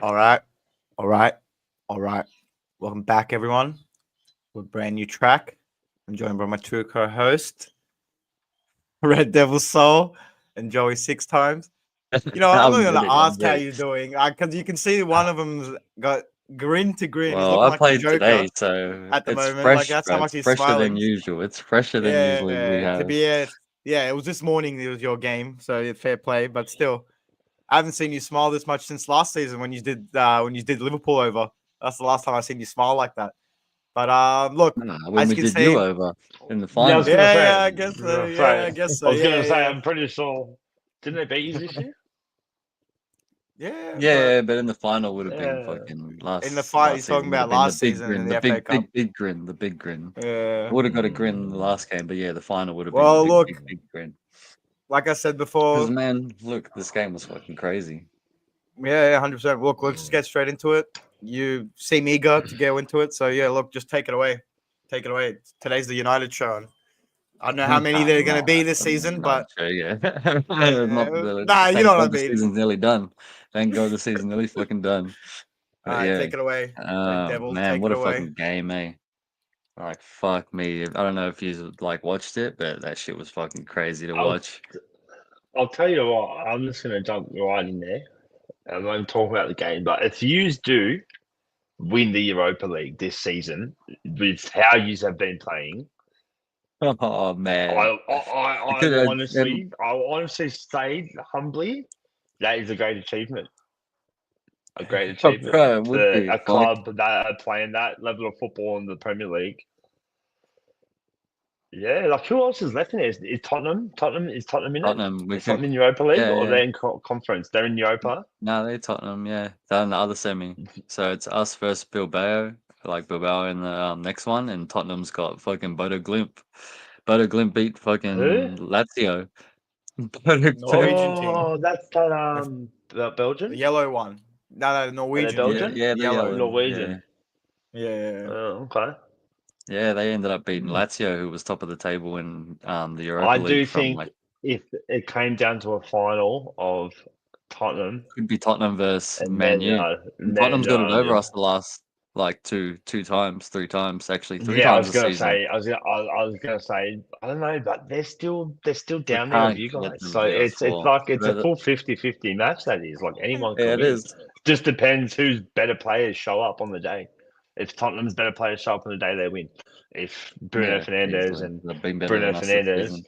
All right, all right, all right. Welcome back, everyone. With a brand new track. I'm joined by my two co-hosts, Red Devil Soul and Joey Six Times. You know, I'm not I'm gonna ready. I'm ask how ready. you're doing, because you can see one of them's got grin to grin. He's Well, looking I like the played Joker today, so at the it's moment. Like fresh, that's how bro. much It's he's fresher than smiling. usual. It's fresher than usually we Yeah, to have. be yeah. It was this morning. It was your game, so fair play. But still, I haven't seen you smile this much since last season when you did Liverpool over. That's the last time I seen you smile like that. But look, When as you we can did you see, over in the Yeah, I was final. gonna yeah, say. I guess so. Yeah, I guess I so. was gonna Yeah, say. yeah, I'm pretty sure. Didn't they beat you this year? yeah. But Yeah, but in the final would have been Yeah. fucking in the last fight, he's last talking season would have about been the last big season grin, in the the FA big Cup. grin, the big grin. Yeah. Would have got a grin in the last game, but yeah, the final would have been the Well, look, big grin. like I said Because before, man, look, this game was fucking crazy. yeah, 100%. Look, let's just get straight into it. You seem eager to get into it, so yeah, look, just take it away. Take it away. Today's the United show. And I don't know how many there are going to be this season, but Yeah. nah, you know Thank what I God the mean. season's nearly done. Thank God the season's nearly fucking done. All But right, yeah, take it away, Red Devil. man, Take what it a away. fucking game, eh? Like, fuck me. I don't know if you like watched it, but that shit was fucking crazy to I'll watch. I'll tell you what. I'm just gonna jump right in there. I'm not even talking about the game, but if yous do win the Europa League this season with how yous have been playing, Oh man, I I could will have. honestly say humbly that is a great achievement. A great achievement Bro, it would for be a fuck. club that are playing that level of football in the Premier League. Yeah, like who else is left in there? Is Tottenham? Is Tottenham in it? Tottenham, we Is Tottenham could. in Europa League Yeah, or yeah. they're in conference? They're in Europa. No, they Tottenham. Yeah, they're in the other semi. So it's us versus Bilbao. Like Bilbao in the next one, and Tottenham's got fucking Bodo Glimt. Bodo Glimt beat Who? fucking Lazio. Bodo Glimt. Norwegian team, Oh, that's that the, Belgian. the yellow one. No, the Are they Norwegian Yeah, team. Belgian? yeah, The the yellow. yellow. Yeah, Norwegian. Yeah. Oh, okay. yeah. They ended up beating Hmm. Lazio, who was top of the table in the I Europa do League from think like if it came down to a final of Tottenham could be Tottenham versus and Man U. And Tottenham's got it over us the last like two times, three times actually, three yeah, I times was this gonna season. say, I was gonna say, I don't know, but they're still We down there with can't you let guys. them So beat us it's for. like it's a full 50-50 match. That is like anyone Yeah, can it win. is. Just depends whose better players show up on the day. If Tottenham's better players show up on the day, they win. If Bruno Yeah, Fernandes easily. and They've been better Bruno than us this Fernandes season.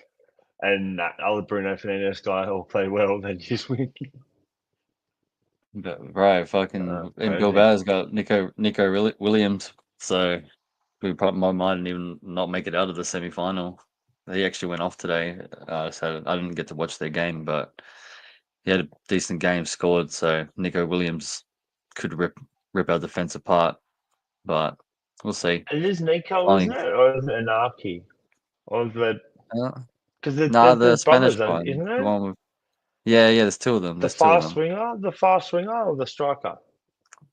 and that other Bruno Fernandes guy all play well, then you just win. But right, fucking in Crazy. Bilbao's got Nico Williams, so we probably might even not make it out of the semi final. He actually went off today, so I didn't get to watch their game, but he had a decent game scored. So Nico Williams could rip our defense apart, but we'll see. It is Nico, isn't Only, it? Or is it Anarchy? Or is it uh, because nah, the there's Spanish brothers, one, isn't the it? one with yeah, there's two of them. The There's two of fast them. swinger, or the striker?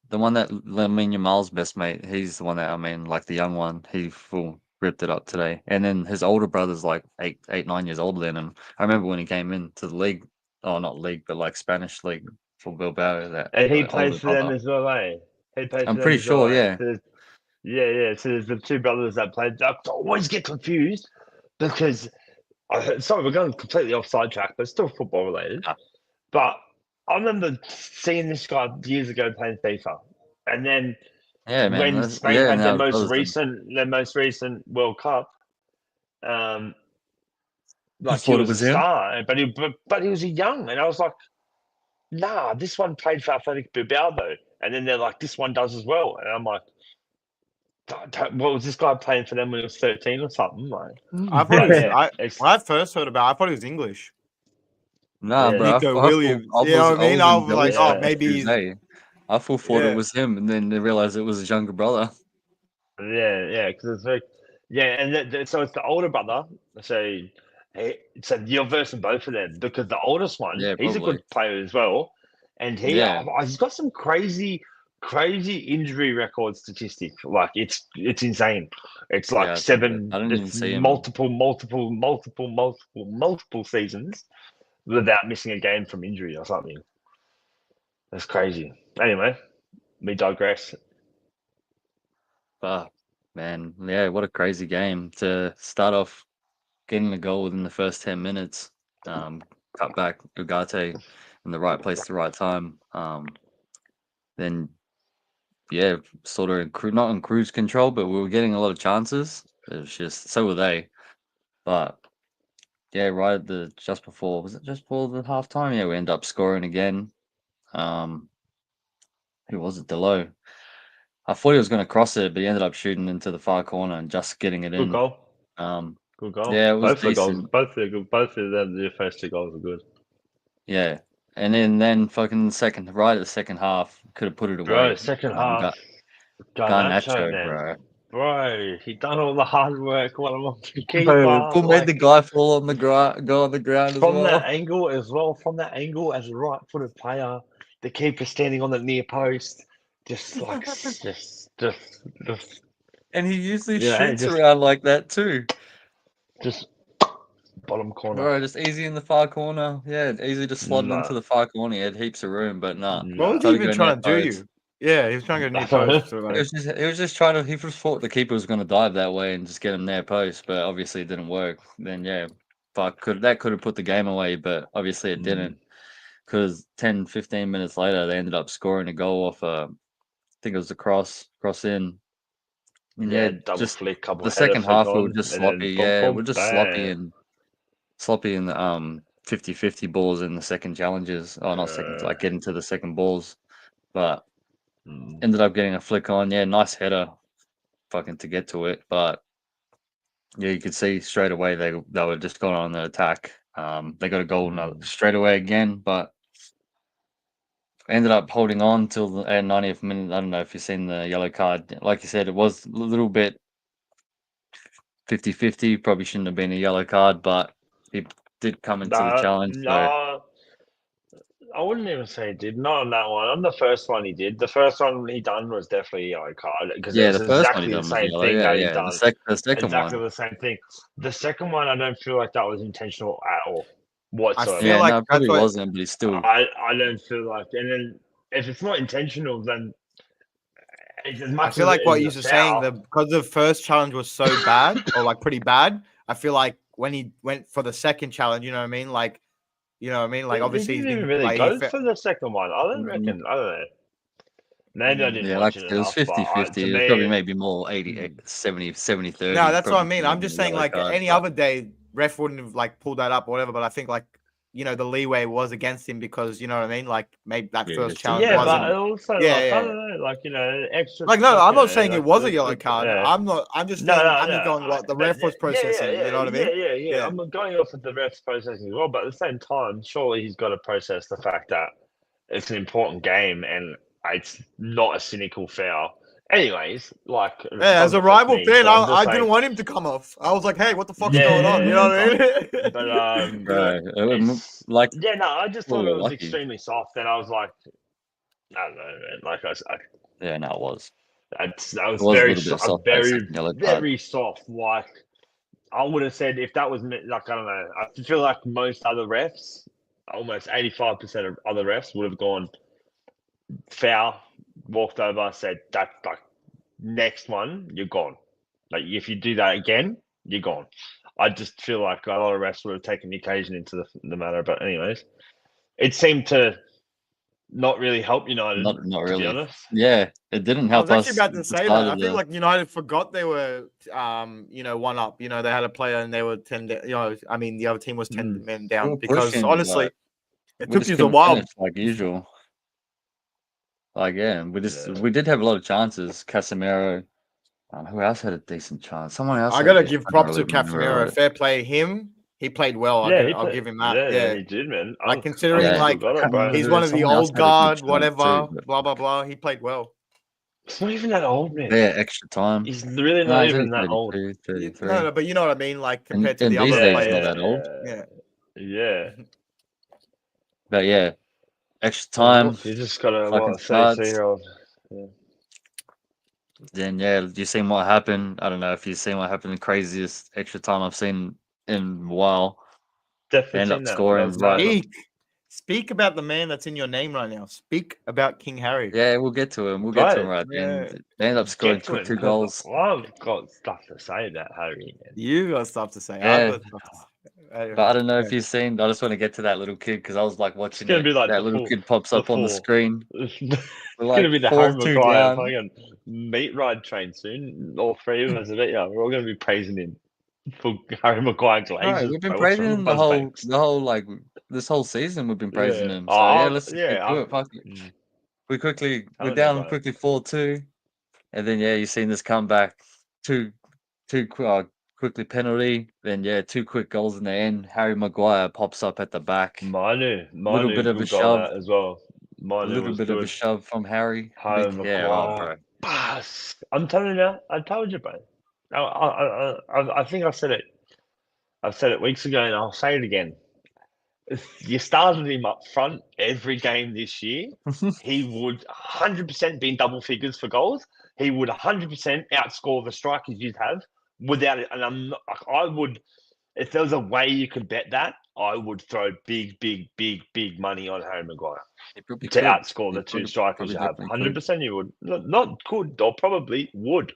The one that Lamine Yamal's best mate, he's the one that I mean, like the young one. He full ripped it up today, and then his older brother's like 9 years older than him. I remember when he came into the league, oh not league, but like Spanish league for Bilbao. That And he the older plays for them brother, as well, eh? He plays I'm for them pretty as well, sure. eh? Yeah, So yeah. So there's the two brothers that played. I always get confused because sorry, we're going completely off sidetrack, but it's still football related. Ah, But I remember seeing this guy years ago playing FIFA, and then yeah, man. when Spain Yeah, had now his brother's their most recent World Cup, um, I like he thought it was a was him. star, but he was a young, and I was like, nah, this one played for Athletic Bilbao though, and then they're like, this one does as well, and I'm like, what was this guy playing for them when he was 13 or something? Like, I thought it but was. yeah, it's When I first heard about, I thought he was English. Nah, yeah, bro. Nico Williams. You know what I I mean? was I in was like, Billy's oh, yeah, maybe confused. he's Hey, I full thought it yeah. was him, and then they realized it was his younger brother. yeah, because it's very yeah, and so it's the older brother. So you're versing both of them because the oldest one, Yeah, he's a probably. good player as well, and Yeah, he's got some crazy injury record statistic. Like it's insane. It's like yeah. I've heard it. I didn't even it's see him. multiple seasons without missing a game from injury or something. That's crazy. Anyway, we digress. But man, yeah, what a crazy game to start off getting a goal within the first 10 minutes. Cut back Ugarte in the right place at the right time. Then yeah, sort of not in cruise control, but we were getting a lot of chances. It was just so were they. But yeah, right at the just before was it just before the halftime? Yeah, we end up scoring again. Who was it? Delo. I thought he was going to cross it, but he ended up shooting into the far corner and just getting it Good in. goal. Um, Good goal. yeah, it was Both the goals. decent. Both of them. The first 2 goals were good. Yeah, and then fucking right at the second half, could have put it away. Bro, second half. Garnacho, man. bro. Bro, he done all the hard work while I'm on the keeper. Bro, made the guy fall on the ground, go on the ground as from well. that angle as well. From that angle, as a right-footed player, the keeper standing on the near post, just like just. And he usually Yeah, shoots just- around like that too. Just bottom corner. Bro, just easy in the far corner. Yeah, easy to slot it into the far corner. He had heaps of room, but nah. What was he even trying to do? You? Yeah, he was trying to get a new post. So like, It was just trying to. He just thought the keeper was going to dive that way and just get him near post, but obviously it didn't work. Then yeah, that could have put the game away, but obviously it didn't. Because 10, 15 minutes later, they ended up scoring a goal off. I think it was a cross in. And Yeah, yeah, double just flick, couple the header second flick half we were on, just and then sloppy. boom, Yeah, boom, we're just bang. sloppy in the 50-50 balls in the second challenges. Oh, not second, like getting to the second balls. But ended up getting a flick on. Yeah, nice header, fucking to get to it. But yeah, you could see straight away they were just going on the attack. They got a goal straight away again, but ended up holding on till the 90th minute. I don't know if you've seen the yellow card. Like you said, it was a little bit 50-50. Probably shouldn't have been a yellow card, but he did come into the challenge. No, I wouldn't even say he did. Not on that one. On the first one, he did. The first one he done was definitely a yellow card because Yeah, it was the first one exactly he the done was same yellow. thing Yeah, that he yeah. done. The second Exactly one. the same thing. The second one, I don't feel like that was intentional at all whatsoever. feel Yeah, like no, it probably that's what- wasn't, but he still. I don't feel like, and then if it's not intentional, then it's as much I feel as like it what is you're a saying, foul. because the first challenge was so bad or like pretty bad. I feel like when he went for the second challenge, you know what I mean? Like, you know what I mean? Like, obviously, he he's didn't been even really like, go for the second one. I don't reckon. I don't know. Maybe I didn't Yeah, watch like it it was enough, but 50-50. to It was probably me, maybe more 80, 70, 30. No, that's what I Probably mean. shouldn't have I'm been just a saying, yellow like, card, any but- other day, ref wouldn't have like pulled that up or whatever. But I think, like, you know, the leeway was against him because, you know what I mean? Like, maybe that Yeah, first just challenge yeah, wasn't. but also, Yeah, like, yeah, I don't know, like, you know, extra. Like, no, like, I'm you not know, saying it like, was a yellow card. yeah. I'm just No, saying, no, I'm no. just going what the But ref was processing. You know what I mean? Yeah. I'm going off of the ref's processing as well, but at the same time, surely he's got to process the fact that it's an important game and it's not a cynical foul. Anyways, like, it Yeah, as a doesn't affect rival me, fan, but I'm just I saying- didn't want him to come off. I was like, hey, what the fuck's Yeah, going on? You know what I mean? but You know? it's- like, yeah, no, I just well, thought we're it was lucky. extremely soft, and I was like, I don't know, man. Like Yeah, no, it was. that was It was a very, little bit soft, that very, second yellow card. very soft. Like I would have said if that was like I don't know. I feel like most other refs, almost 85% of other refs would have gone foul, walked over, said that like next one, you're gone. Like if you do that again, you're gone. I just feel like a lot of refs would have taken the occasion into the matter. But anyways, it seemed to not really help United. Not to really. be honest. Yeah, it didn't I help was actually us. about to at the say start that. I of think the- like United forgot they were, you know, one up. You know, they had a player and they were 10. You know, I mean, the other team was 10 men we down were because pushing, honestly, but it we took just you a couldn't while. finish like usual. Like yeah, we did have a lot of chances. Casemiro. Who else had a decent chance? Someone else. I had a gotta decent give props to chance, Casemiro. Fair play him. He played well. Yeah, I'll give him that. Yeah, Yeah. he did, man. Like, considering, Yeah. like, got it, bro. he's one of the Someone else old had a good guard, chance whatever, too, but- blah blah blah. He played well. It's not even that old, man. Yeah, extra time. He's really No, not he's even only that old. 32, 33. No, but you know what I mean. Like compared to in the these other days, players. not that old. Yeah. Yeah. But yeah, extra time. You just got a fucking 33-year-old. Then yeah, you seen what happened? I don't know if you've seen what happened. The craziest extra time I've seen in a while. They Definitely end seen up that. scoring That was mad. right. Speak about the man that's in your name right now. Speak about King Harry. Yeah, we'll get to him. We'll get to him right Yeah. then. They end up scoring Get to it two because goals. I've got stuff to say about Harry. Man. You got stuff to say. Yeah. I've got stuff to say. But I don't know if you've seen. I just want to get to that little kid because I was like watching gonna it. be like that the little full- kid pops the up on the full- screen. It's We're gonna like be the Harry 4-2 Maguire down. fucking meat ride train soon. All three of us, I bet you, we're all gonna be praising him for Harry Maguire glazes. No, we've been bro. What's praising wrong him with Buzzbanks? the whole like this whole season. We've been praising Yeah. him. So yeah, let's just get to yeah. it. Fuck it. Mm. We're know down about it. quickly 4-2, and then yeah, you've seen this comeback. Two quickly penalty. Then yeah, 2 quick goals in the end. Harry Maguire pops up at the back. Manu, Little bit of good a goal shove. that as well. A Manu little was bit good. of a shove from Harry. Harry Yeah, oh, Maguire. bro. Bas. I'm telling you now. I told you, bro. I think I said it. I've said it weeks ago, and I'll say it again. If you started him up front every game this year, he would 100% be in double figures for goals. He would 100% outscore the strikers you'd have without it. And I'm not, I would, if there was a way you could bet that, I would throw big money on Harry Maguire He probably to could. outscore He the two probably- strikers probably you have. definitely could. 100% you would. Not could, or probably would.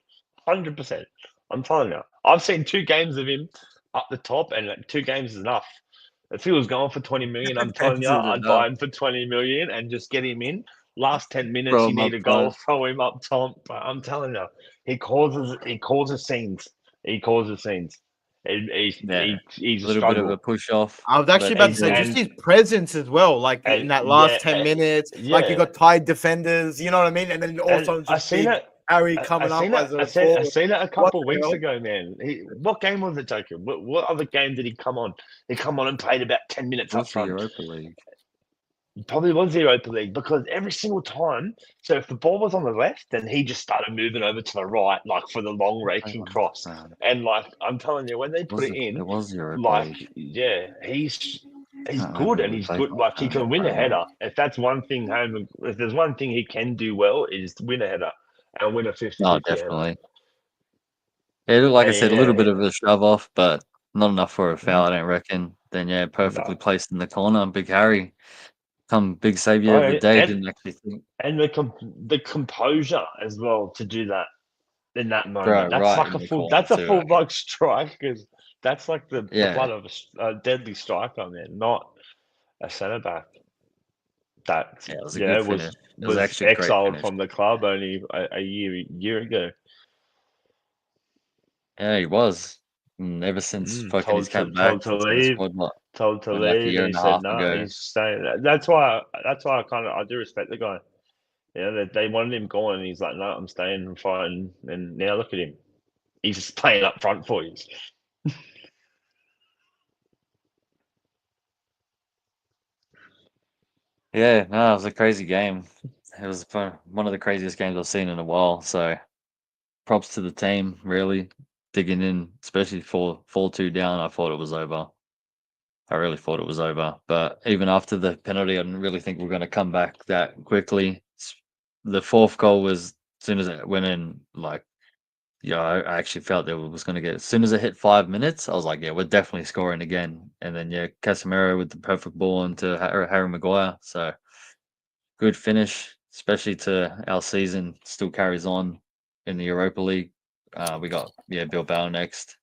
100%. I'm telling you. I've seen 2 games of him up the top, and 2 games is enough. If he was going for 20 million, I'm telling you, Isn't it I'd enough? buy him for 20 million and just get him in. Last 10 minutes, Throw you him need up a goal, front. throw him up top. But I'm telling you, he causes scenes. He causes scenes. Yeah. He's A a little bit of a struggle. push off. I was actually but about to he's say, good. just his presence as well, like in And that last yeah, 10 minutes, like you yeah. got tied defenders, you know what I mean? And then all of a And sudden, I just seen big it. Harry I coming up seen as it. a I forward. seen it a What couple the weeks hell? ago, man. What game was it, Jacob? What other game did he come on? He come on and played about 10 minutes up What's the front. Europa League? Probably was the Europa League because every single time, so if the ball was on the left, then he just started moving over to the right, like for the long raking cross. And like I'm telling you, when they put it in, It was Europa like League. yeah, he's Can't good remember and who he's played good. Like he can win a Europa League. header. If that's one thing, if there's one thing he can do well, is win a header and win a 50-50 Oh, header. definitely. Yeah, like I said, a little bit of a shove off, but not enough for a foul, I don't reckon. Then yeah, perfectly placed in the corner. Big Harry, big saviour of the day. Didn't actually think. And the composure as well to do that in that moment. Bro, That's right like in a the full. corner That's a too, full block strike because that's like the Yeah. blood of a deadly striker, man, not a centre back. That Yeah, it was a good finish. It was actually a great exiled finish. from the club only a year ago. Yeah, he was. And ever since fucking he's come back, told to he's in the leave. squad, what, Told to like a leave, year and he and a said half no. ago. He's staying. That's why I do respect the guy. Yeah, they wanted him gone, and he's like, no, I'm staying and fighting. And now look at him. He's just playing up front for you. Yeah, no, it was a crazy game. It was one of the craziest games I've seen in a while. So props to the team, really digging in, especially for 4-2 down. I thought it was over. I really thought it was over. But even after the penalty, I didn't really think we are going to come back that quickly. The 4th goal was, as soon as it went in, like, yeah, I actually felt that we was going to get, as soon as it hit 5 minutes, I was like, yeah, we're definitely scoring again. And then, yeah, Casemiro with the perfect ball into Harry Maguire. So good finish, especially to our season still carries on in the Europa League. We got, Bilbao next.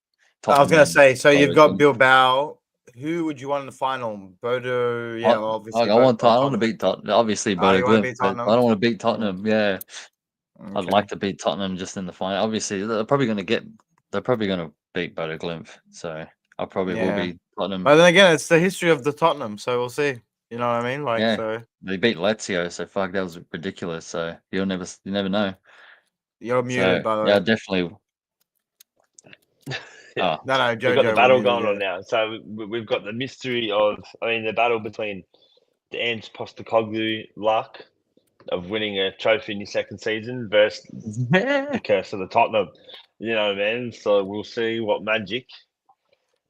I was going to say, so you've got Tottenham. Bilbao. Who would you want in the final? Bodo, yeah, obviously. I want to beat Tottenham. Obviously, Bodo you wanna Glimt, beat but Tottenham? I don't want to beat Tottenham. Yeah. I'd Okay. like to beat Tottenham just in the final. Obviously, they're probably going to beat Bodo Glimt. So I probably will be Tottenham. But then again, it's the history of the Tottenham, so we'll see. You know what I mean? Like, Yeah. so They beat Lazio, so fuck, that was ridiculous. So you never know. you're muted, by the way. Yeah, definitely. Yeah. No, We've got Jojo the battle muted, going on now. So we've got the mystery of, the battle between the Ange Postecoglou luck of winning a trophy in his second season versus the curse of the Tottenham. You know what I mean? So we'll see what one's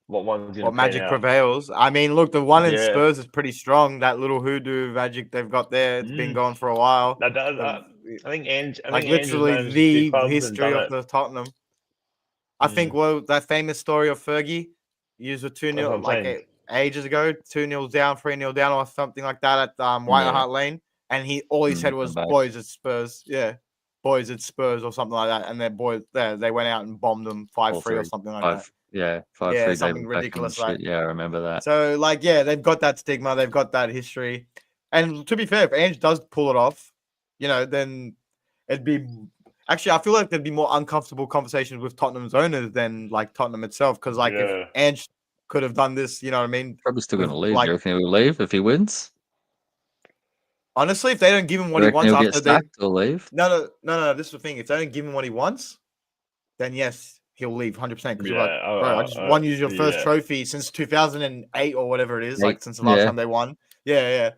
going to What magic prevails. I mean, look, the one in Yeah. Spurs is pretty strong. That little hoodoo magic they've got there, it's been going for a while. I think Ange. Like Ange has literally managed a few the clubs and history done of the Tottenham. I think that famous story of Fergie used a 2-0, That's what I'm like saying. ages ago, 2-0 down, 3-0 down, or something like that at White Hart Lane, and all he said was, come back. "Boys, it's Spurs." Yeah, boys, it's Spurs, or something like that. And their boys there, they went out and bombed them 5-3 or something like that. Yeah, 5-3. Yeah, David something Beckham ridiculous shit. like. Yeah, I remember that. So, like, yeah, they've got that stigma, they've got that history, and to be fair, if Ange does pull it off, then it'd be. Actually, I feel like there'd be more uncomfortable conversations with Tottenham's owners than like Tottenham itself, because like if Ange could have done this, you know what I mean? Probably still going to with, leave. like- Do you reckon he'll leave if he wins? Honestly, if they don't give him Do what you he reckon wants he'll get after they sacked or leave? no, this is the thing. If they don't give him what he wants, then yes, he'll leave 100%. Because you're like, bro, I just won you your first trophy since 2008 or whatever it is, like since the last time they won. Yeah.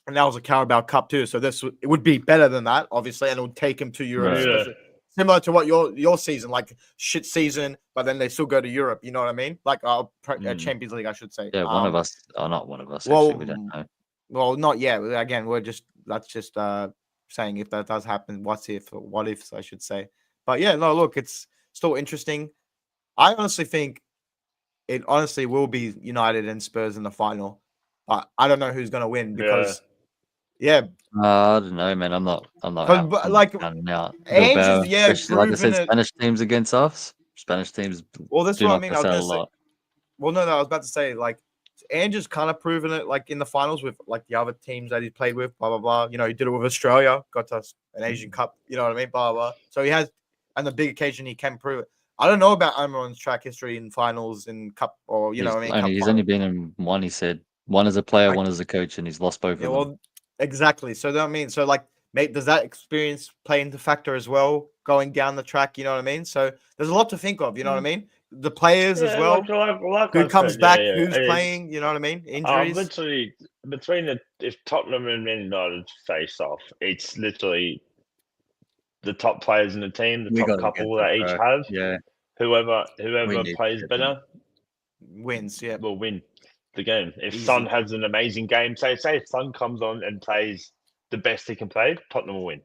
And that was a Carabao Cup too, so it would be better than that, obviously, and it would take him to Europe, Right. similar to what your season, like shit season, but then they still go to Europe. You know what I mean? Like Champions League, I should say. Yeah, one of us. Oh, not one of us. well, Actually, we don't know. Well, not yet. Again, that's just saying if that does happen, what ifs, I should say. But yeah, no, look, it's still interesting. I honestly think it honestly will be United and Spurs in the final. But I don't know who's gonna win because I don't know, man. I'm not out. but, like, down and out. Ange is, Especially, like I said, proven it. Spanish teams against us. Spanish teams Well, that's do what I not mean. miss out a lot. Well, no, I was about to say, like, Ange has kind of proven it, like, in the finals with, like, the other teams that he's played with, blah, blah, blah. He did it with Australia, got to an Asian Cup, you know what I mean, blah, blah, blah. So he has, on the big occasion, he can prove it. I don't know about Omar's track history in finals, in Cup, or, you know what I mean? He's only been in one, he said. One as a player, one as a coach, and he's lost both of them. Well, exactly. So, that I mean, so, like, mate, does that experience play into factor as well, going down the track, you know what I mean? So, there's a lot to think of, you know what I mean? The players as well. Who comes back? Who's playing? You know what I mean? Injuries. Literally, if Tottenham and Man United face off, it's literally the top players in the team, the top couple that each have. Yeah. Whoever plays better wins. Yeah, will win the game. If Son has an amazing game, say if Son comes on and plays the best he can play, Tottenham will win.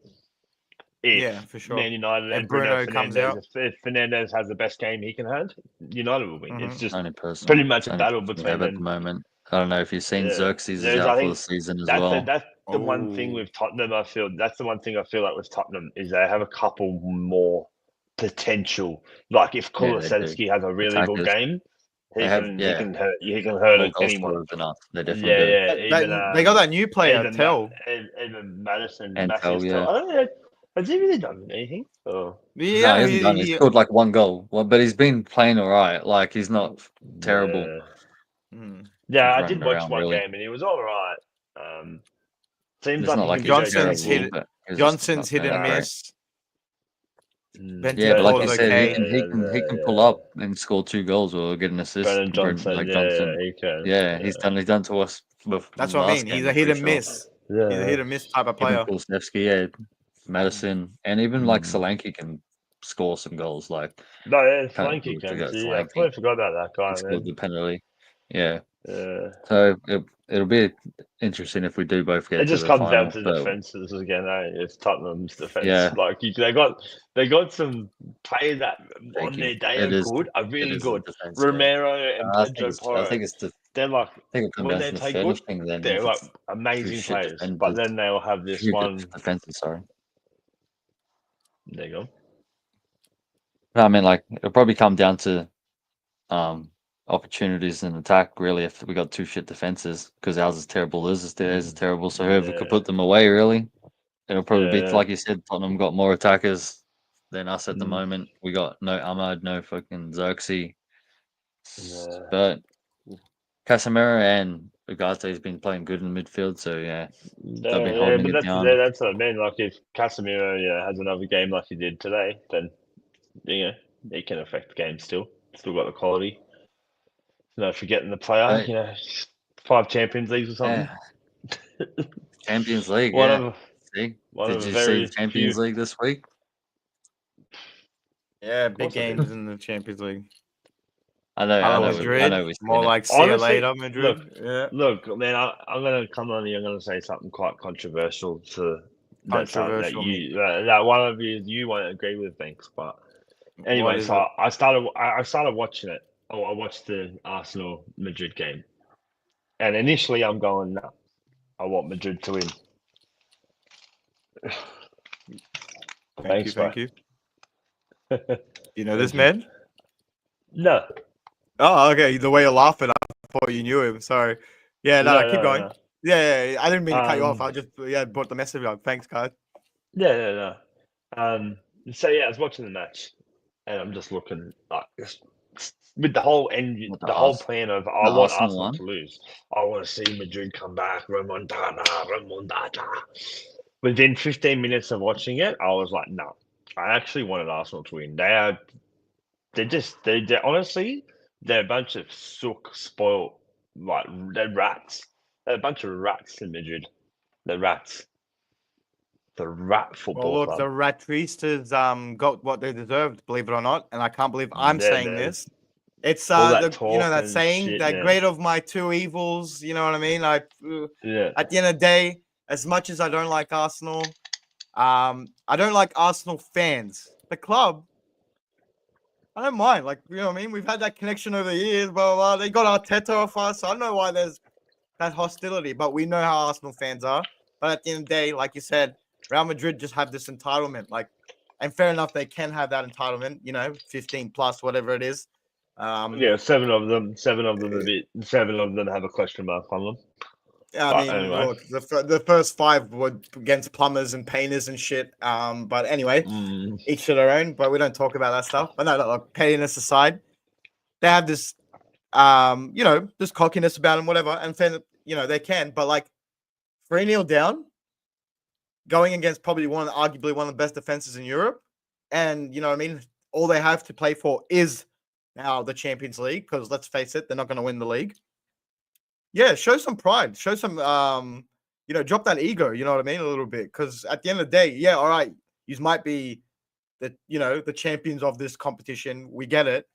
For sure. Man United and Bruno comes out. If Fernandes has the best game he can have, United will win. Mm-hmm. It's just personal. pretty much a battle between them at the moment. I don't know if you've seen Xerxes is out for the season as well. That's the one thing with Tottenham. That's the one thing I feel like with Tottenham is they have a couple more potential. Like if Kulusevski has a really good game, he can hurt anyone. They definitely they got that new player, Tell. Even Madison. And Tell, I don't know. Has he really done anything? No, he hasn't done. He's scored like one goal. But he's been playing all right. Like he's not terrible. Yeah, I did watch one game and he was all right. Seems like Johnson's hit and miss. Yeah, but like you said, he can pull up and score 2 goals or get an assist. Brennan Johnson, he can. Yeah, he's done to us. That's what I mean. He's a hit and miss. Yeah. He's a hit and miss type of player. Kulusevski, Madison, and even like Solanke can score some goals. Like Solanke can. I totally forgot about that guy. He scored the penalty. Yeah. So it'll be interesting if we do both get. It just comes down to defenses again. It's Tottenham's defense. Yeah. Like they got some players that on their day are really good. Defense, Romero and Pedro Porro. I think it's they're like it comes when down they to play the good, thing. Then they're like amazing players. But then they'll have this one defenses. Sorry. There you go. No, I mean, like it'll probably come down to opportunities in attack. Really, if we got 2 shit defenses, because ours is terrible, theirs is terrible. So whoever could put them away, really, it'll probably be like you said. Tottenham got more attackers than us at the moment. We got no Ahmad, no fucking Xerxes, but Casemiro and Ugarte has been playing good in the midfield. So they'll be holding it down. That's what I mean. Like if Casemiro has another game like he did today, then he can affect the game still. Still got the quality. No, forgetting the player, 5 Champions Leagues or something. Yeah. Champions League, Did you see Champions League this week? Yeah, big games in the Champions League. I know. Madrid, more like see you later, Madrid. Look, man, I'm gonna come on here. I'm gonna say something quite controversial that one of you won't agree with, thanks. But anyway, so I started watching it. I watched the Arsenal Madrid game, and initially I'm going, no, I want Madrid to win. Thanks, Thank you. mate. You know this Thank you. man? No, Oh, okay. The way you're laughing, I thought you knew him. Sorry. Yeah, no, keep going. no. Yeah, I didn't mean to cut you off. I Um, just brought the message up. Thanks, guys. no. So yeah, I was watching the match, and I'm just looking like with the whole engine, What the whole plan of I the want Arsenal Arsenal one? to lose. I want to see Madrid come back, remontada. Within 15 minutes of watching it, I was like, no, I actually wanted Arsenal to win. They're honestly, they're a bunch of sook spoiled, like they're rats. They're a bunch of rats in Madrid. They're rats. The rat Well, football look, the club. Ratristas got what they deserved, believe it or not, and I can't believe I'm They're, saying this. It's all that that talk and saying shit, that yeah. great of my two evils. You know what I mean? At the end of the day, as much as I don't like Arsenal, I don't like Arsenal fans. The club, I don't mind. Like, you know what I mean? We've had that connection over the years. Blah blah blah. They got Arteta off us. So I don't know why there's that hostility, but we know how Arsenal fans are. But at the end of the day, like you said, Real Madrid just have this entitlement. Like, and fair enough, they can have that entitlement. 15 plus, whatever it is. Yeah, seven of them have a question mark on them. I But mean, anyway. look, the first 5 were against plumbers and painters and shit. But anyway, each to their own. But we don't talk about that stuff. But no, look, pettiness aside, they have this, this cockiness about them, whatever. And they can. But like 3-0 down, going against probably arguably one of the best defenses in Europe, and you know what I mean. All they have to play for is now the Champions League, because let's face it, they're not going to win the league. Yeah, show some pride, show some, drop that ego. You know what I mean, a little bit, because at the end of the day, yeah, all right, you might be the champions of this competition. We get it,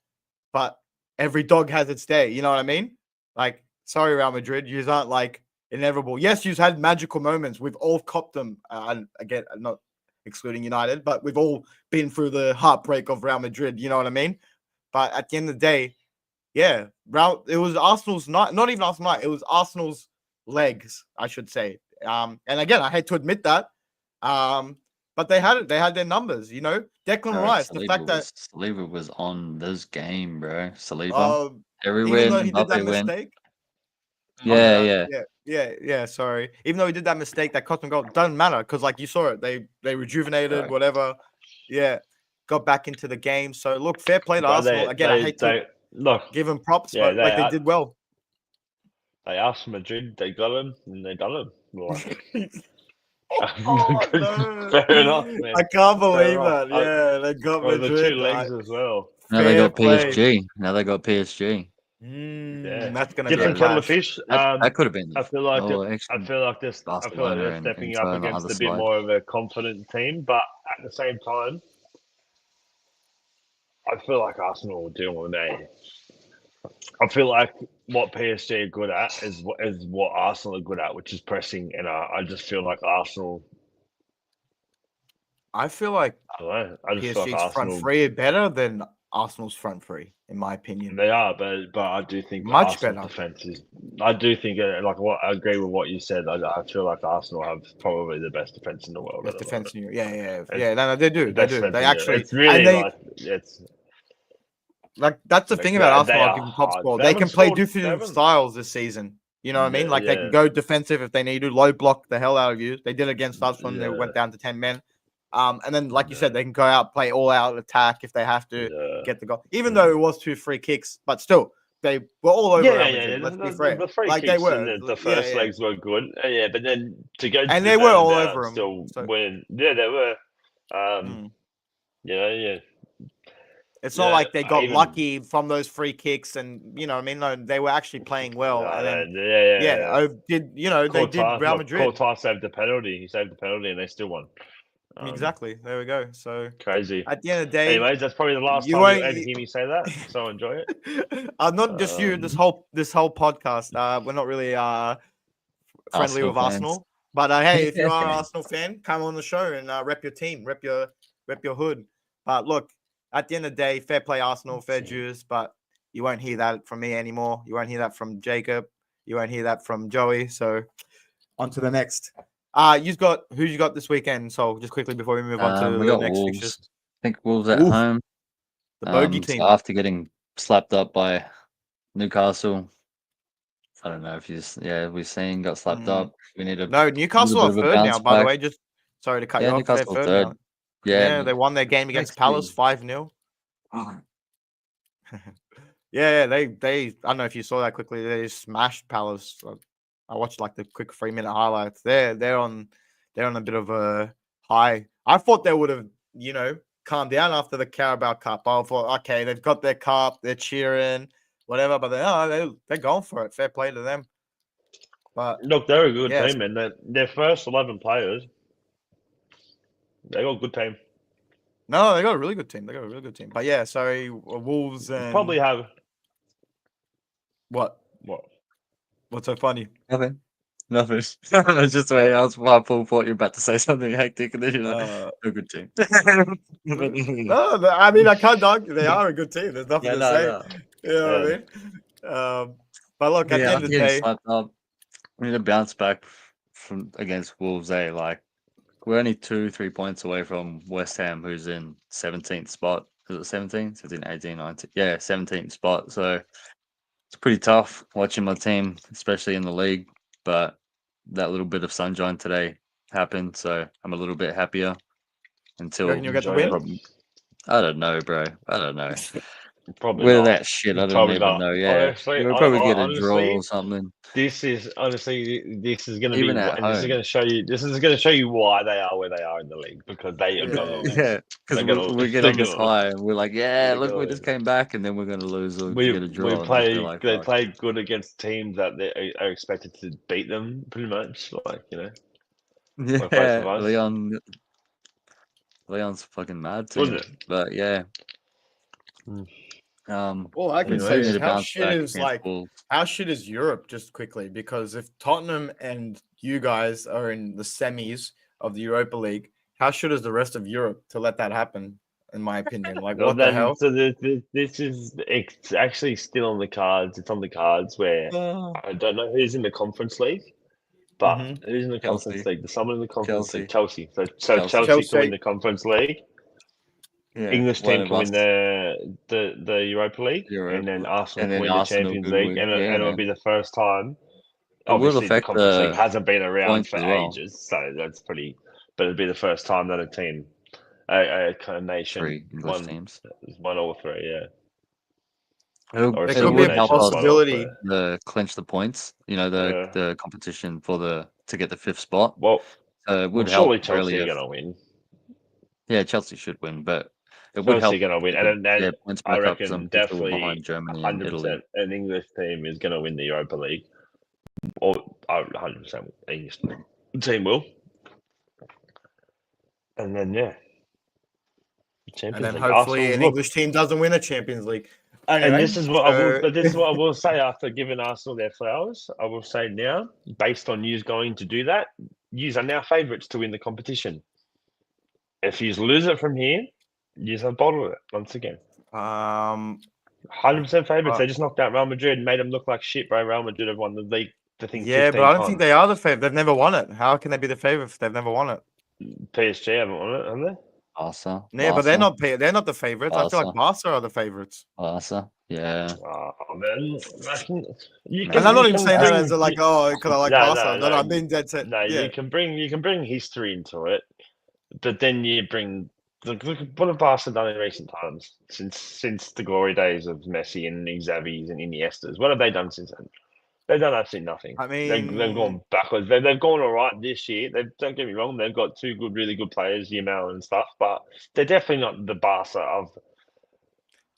but every dog has its day. You know what I mean? Like, sorry, Real Madrid, you aren't like inevitable. Yes, you've had magical moments. We've all copped them. Again, not excluding United, but we've all been through the heartbreak of Real Madrid. You know what I mean? But at the end of the day, yeah, it was Arsenal's night. Not even Arsenal's night. It was Arsenal's legs, I should say. And again, I hate to admit that. But they had it. They had their numbers. Declan Rice. The fact that Saliba was on this game, bro. Saliba everywhere even though he did that Mbappe went. mistake. Yeah. Sorry. Even though he did that mistake, that cost him goal, doesn't matter, because like you saw it, they rejuvenated, Right. whatever. Yeah, got back into the game. So look, fair play to Arsenal. Again, I hate to give them props, but like they did well. They asked Madrid, they got him, and they done him. Oh, no. Fair enough, man. I can't believe that. Yeah, they got Well, Madrid. the 2 legs as well. Now they got Fair PSG. Now they got PSG. Yeah, That's gonna be different a kettle of clash. fish. That could have been. I feel like they're Barcelona and stepping Inter up on the against other a bit side. more of a confident team, but at the same time, I feel like Arsenal will deal with me. I feel like what PSG are good at is what Arsenal are good at, which is pressing, and I just feel like Arsenal. I feel like I don't know. I just feel like PSG's front Arsenal. three are better than Arsenal's front three, in my opinion. They are, but I do think Much Arsenal better. defense is. I do think I agree with what you said. I feel like Arsenal have probably the best defense in the world. Best at the defense moment. in Europe. Yeah. No, they do. They Best do. defense They in Europe. actually. It's really it's like that's the thing about Arsenal. I'll give them top score. They can play different styles this season. You know what I mean? Like they can go defensive if they need to, low block the hell out of you. They did it against us when they went down to 10 men. And then, like you said, they can go out, play all out attack if they have to get the goal. Even though it was 2 free kicks, but still, they were all over. Let's be fair. The free like kicks they were. in the first legs were good. But then to go to and the they were all Bernabeu over and them. still win. Yeah, they were. It's not like they got lucky from those free kicks, and you know what I mean. No, they were actually playing well. And then they did Real Madrid. Courtois saved the penalty. He saved the penalty, and they still won. Exactly. There we go. So crazy. At the end of the day, anyways, that's probably the last time you'll ever hear me say that. So enjoy it. Not just you. This whole podcast. We're not really friendly with Arsenal, but hey, if you are an Arsenal fan, come on the show and rep your team, rep your hood. But look, at the end of the day, fair play Arsenal, fair dues. But You won't hear that from me anymore. You won't hear that from Jacob. You won't hear that from Joey. So on to the next. Who's you got this weekend? So just quickly before we move on to We the got next Wolves. fixtures. I think Wolves at Wolf, home. the bogey So team. after getting slapped up by Newcastle, I don't know if we've seen got slapped up. We need a No, Newcastle are bit of a third now, bounce by the back. way. Just sorry to cut you off. Newcastle They're third. now. Yeah, They won their game against next Palace year. 5-0. Yeah, they I don't know if you saw that quickly. They smashed Palace. I watched like the quick 3-minute highlights. They're on a bit of a high. I thought they would have, calmed down after the Carabao Cup. I thought, okay, they've got their cup, they're cheering, whatever, but they're going for it. Fair play to them. But Look, they're a good yes. team, and their first 11 players, they got a good team. No, they got a really good team. But yeah, sorry, Wolves and Probably have what? what? What's so funny? Nothing. It's just the way I was. Paul thought you were about to say something hectic, and then you're like, a good team. No, I mean I can't argue. They are a good team. There's nothing to say. No. You know what I mean? But look, at the end of the day, slapped up. We need to bounce back from against Wolves. Like we're only 2-3 points away from West Ham, who's in 17th spot. Is it 17? 17, 18, 19. Yeah, 17th spot. So it's pretty tough watching my team, especially in the league. But that little bit of sunshine today happened, so I'm a little bit happier. Until you reckon you'll get the Enjoy win? it. I don't know, bro. I don't know. Probably With not. that shit, I don't Probably even not. know. Yeah, Honestly, we'll probably get a draw honestly, or something. this is going to Even be, at and this is home. going to show you. This is going to show you why they are where they are in the league, because they are going to lose. Yeah, because we get they're on this gonna- high and we're like, they're look, we gonna just lose. came back, and then we're gonna lose or We get a draw. And they're like, they fuck. play good against teams that they are expected to beat them, pretty much. Like like both of Yeah, us. Leon's fucking mad too. Wasn't it? But yeah, All I can we say need is to how bounce shit back is against Wolves. how shit is Europe just quickly, because if Tottenham and you guys are in the semis of the Europa League, how shit is the rest of Europe to let that happen? In my opinion, like Well, what the then, hell? so it's actually still on the cards. It's on the cards where I don't know who's in the Conference League, but who's in the Conference Chelsea. League? There's someone in the Conference League. Chelsea. So Chelsea. Chelsea can win the Conference League. Yeah, English one team of can win us. the Europa League, and then Arsenal can win the Champions League, and it'll be the first time. It will Obviously, the affect Conference League the hasn't been around points for as well. ages, so that's pretty. But it'll be the first time that a team, a kind of nation, 3 English teams. won all three. Yeah. It Or a There single could be a nation help us won all possibility. three. Clinch the points. Yeah. The competition to get the 5th spot. Well, It would surely help Chelsea really are if going to win. Yeah, Chelsea should win, but it would Chelsea help are going to win, to and get their points I back up because reckon I'm pretty sure we're definitely behind Germany and 100% Italy. an English team is going to win the Europa League, or 100% English team will. And then Champions And then League. hopefully Arsenal, an look, English team doesn't win a Champions League. and Anyway, this is what this is what I will say after giving Arsenal their flowers. I will say now, based on you going to do that, you are now favourites to win the competition. If you lose it from here, you have bottled it once again. 100% favourites. They just knocked out Real Madrid and made them look like shit, bro. Real Madrid have won the league. Yeah, but I don't think they are the favorite. They've never won it. How can they be the favorite if they've never won it? PSG haven't won it, have they? Barca. Yeah, but they're not the favorites. I feel like Barca are the favorites. Barca, yeah. Oh man, And I'm not even saying that as because I like Barca. No, I'm being dead set. No, yeah. you can bring history into it, but then you bring look what have Barca done in recent times since the glory days of Messi and Xavi's and Iniestas. What have they done since then? They've done absolutely nothing. I mean, they've gone backwards. They've gone all right this year. Don't get me wrong. They've got two really good players, Yamal and stuff, but they're definitely not the Barca of.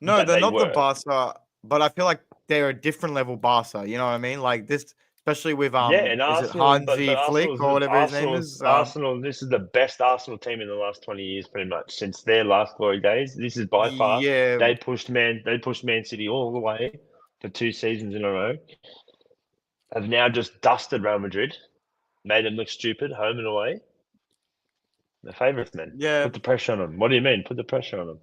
No, they're not the Barca, but I feel like they're a different level Barca. You know what I mean? Like this, especially with and is Arsenal, it Hansi Flick or whatever his name is? Arsenal. This is the best Arsenal team in the last 20 years, pretty much since their last glory days. This is by far. Yeah, They pushed Man City all the way for 2 seasons in a row. Have now just dusted Real Madrid, made them look stupid home and away. The favourites, man. Yeah. Put the pressure on them. What do you mean? Put the pressure on them.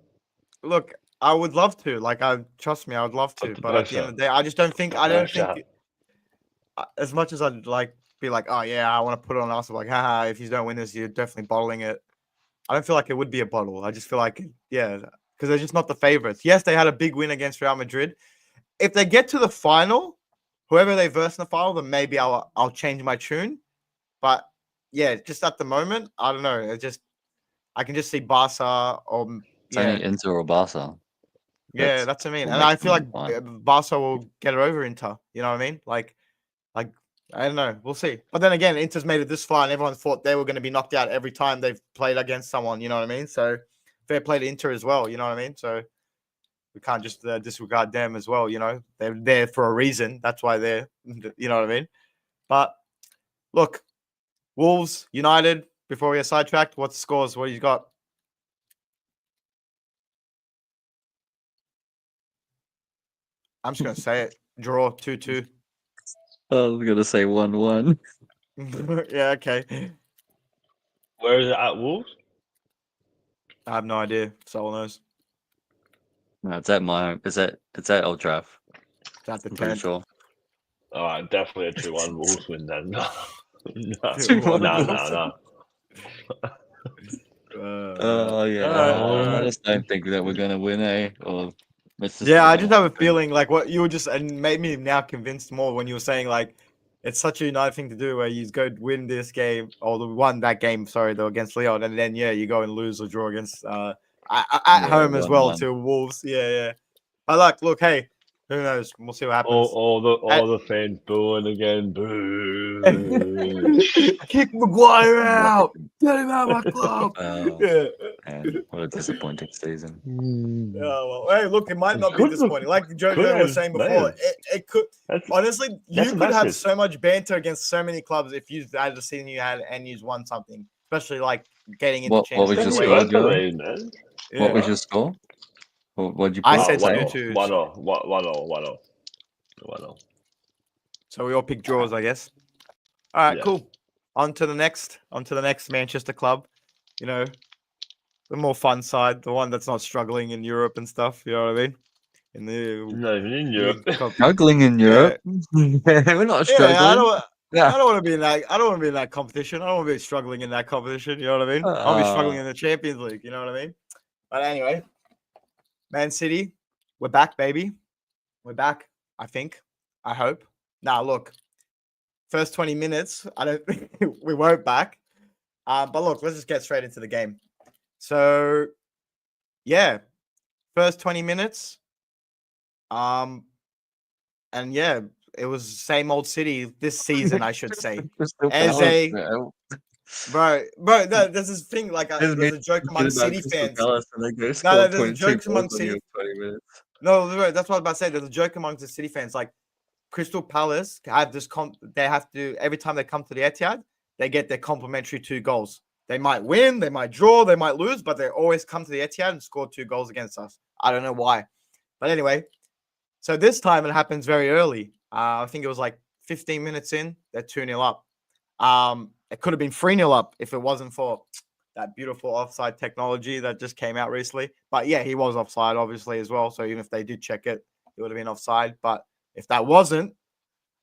Look, I would love to. Like, trust me, I would love to. Put the But at the end pressure. of the day, I just don't think. I don't think Pressure. as much as I'd like be like, oh yeah, I want to put it on us. Like, haha, if you don't win this, you're definitely bottling it. I don't feel like it would be a bottle. I just feel like, yeah, because they're just not the favorites. Yes, they had a big win against Real Madrid. If they get to the final, whoever they verse in the final, then maybe I'll change my tune. But yeah, just at the moment, I don't know. I can just see Barca or It's only Inter or Barca. yeah, that's what I mean. will And make I feel them like fine. Barca will get it over Inter. You know what I mean? Like I don't know. We'll see. But then again, Inter's made it this far, and everyone thought they were going to be knocked out every time they've played against someone. You know what I mean? So fair play to Inter as well. You know what I mean? So we can't just disregard them as well. You know, they're there for a reason. That's why they're. You know what I mean? But look, Wolves United. Before we get sidetracked, what's the scores? What do you got? I'm just gonna say it. Draw 2-2. I was gonna say 1-1. Yeah, okay. Where is it at Wolves? I have no idea. Someone knows. No, it's at my home. It's at Old Trafford. It's at the I'm pretty 10th. sure. All right, definitely a 2-1 Wolves win then. No, 2-1 no. Oh yeah. alright. I just don't think that we're gonna win, Or it's just Yeah, I just have a feeling like what you were just and made me now convinced more when you were saying like it's such a United thing to do where you go win this game or won that game, sorry, though against Leon, and then yeah, you go and lose or draw against at home as well 1-1. to Wolves. Yeah. But look, hey, who knows? We'll see what happens. All the fans booing again. Boo. Kick Maguire out. Get him out of my club. Oh, Yeah. man, what a disappointing season. Oh, well, hey, look, it might not be Could disappointing. Like could Jojo was have, saying before, man. it could. That's, Honestly, you that's could have massive. so much banter against so many clubs if you had the season you had and you won something, especially like getting into What was Champions your League. score, Joe? man. Yeah. What was your score? What'd you put? I said 1-0. 2-2. 1-0. So we all pick draws, I guess. All right, Yeah. cool. On to the next Manchester club. You know, the more fun side, the one that's not struggling in Europe and stuff. You know what I mean? In the Not even in Europe. Struggling in Europe. We're not struggling. Yeah, I don't Yeah. want to be in that. I don't want to be in that competition. I don't want to be struggling in that competition. You know what I mean? I'll be struggling in the Champions League. You know what I mean? But anyway, Man City, we're back, baby. We're back. I think. I hope. Now, look, first 20 minutes, I don't think we weren't back. But look, let's just get straight into the game. So, yeah, first 20 minutes. And yeah, it was same old City this season, I should say. As a bro, there's this thing like there's a joke among City fans. There's a joke among City. No, that's what I was about to say. There's a joke amongst the City fans. Like Crystal Palace have this. They have to every time they come to the Etihad, they get their complimentary 2 goals. They might win, they might draw, they might lose, but they always come to the Etihad and score 2 goals against us. I don't know why, but anyway. So this time it happens very early. I think it was like 15 minutes in. They're 2-0 up. It could have been 3-0 up if it wasn't for that beautiful offside technology that just came out recently. But yeah, he was offside, obviously, as well. So even if they did check it, it would have been offside. But if that wasn't,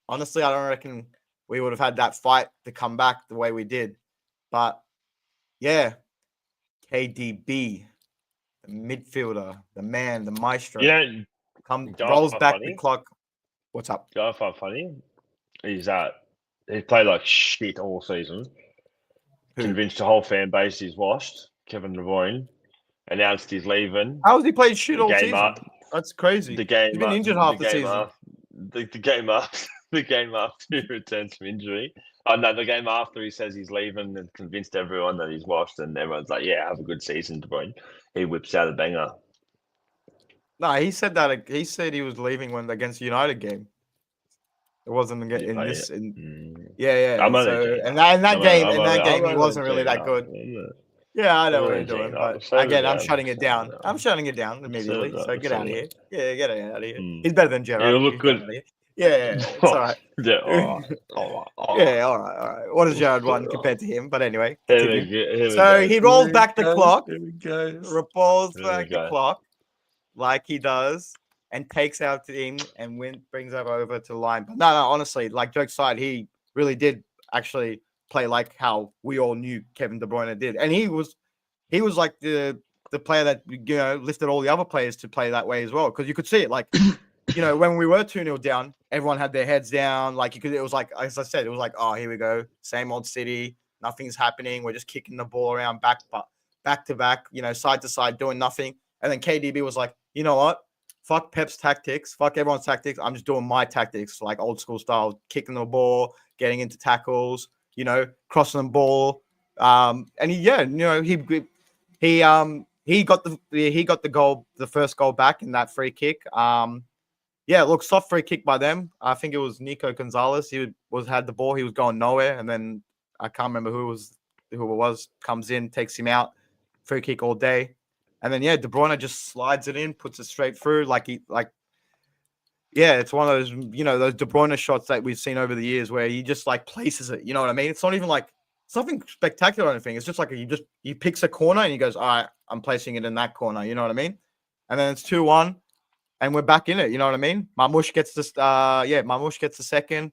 honestly, I don't reckon we would have had that fight to come back the way we did. But yeah, KDB, the midfielder, the man, the maestro, rolls back the clock. What's up? You know what I find funny is that he played like shit all season. Convinced the whole fan base he's washed. Kevin De Bruyne announced he's leaving. How has he played shit all season? That's crazy. The game he's been injured half the season. The game after he returns from injury. Oh no, the game after he says he's leaving and convinced everyone that he's washed, and everyone's like, "Yeah, have a good season, De Bruyne." He whips out a banger. No, he said that. He said he was leaving when against the United game. It wasn't in this. Yeah. So in that game, he wasn't really that good. Yeah, I know what you're doing, but again, I'm shutting it down. I'm shutting it down immediately. So get out of here. Yeah, get out of here. He's better than Gerrard. He'll look good. Yeah, it's all right. Yeah, all right. Yeah, all right. What does Gerrard want compared to him? But anyway, so he rolls back the clock. Rolls back the clock. like he does and takes our team and brings us over to the line. But no, honestly, like jokes aside, he really did actually play like how we all knew Kevin De Bruyne did, and he was like the player that lifted all the other players to play that way as well, because you could see it like. When we were 2-0 down, everyone had their heads down. Like it was like, as I said, it was like, oh, here we go. Same old City. Nothing's happening. We're just kicking the ball around back to back, side to side, doing nothing. And then KDB was like, you know what? Fuck Pep's tactics. Fuck everyone's tactics. I'm just doing my tactics, like old school style, kicking the ball, getting into tackles, crossing the ball. And he got the goal, the first goal back in that free kick. Yeah, look, soft free kick by them. I think it was Nico Gonzalez. He had the ball. He was going nowhere, and then I can't remember who it was. Comes in, takes him out. Free kick all day, and then De Bruyne just slides it in, puts it straight through. It's one of those those De Bruyne shots that we've seen over the years where he just like places it. You know what I mean? It's not even like something spectacular or anything. It's just like he picks a corner and he goes, all right, I'm placing it in that corner. You know what I mean? And then it's 2-1. And we're back in it, you know what I mean? Marmoush gets this. Marmoush gets the second.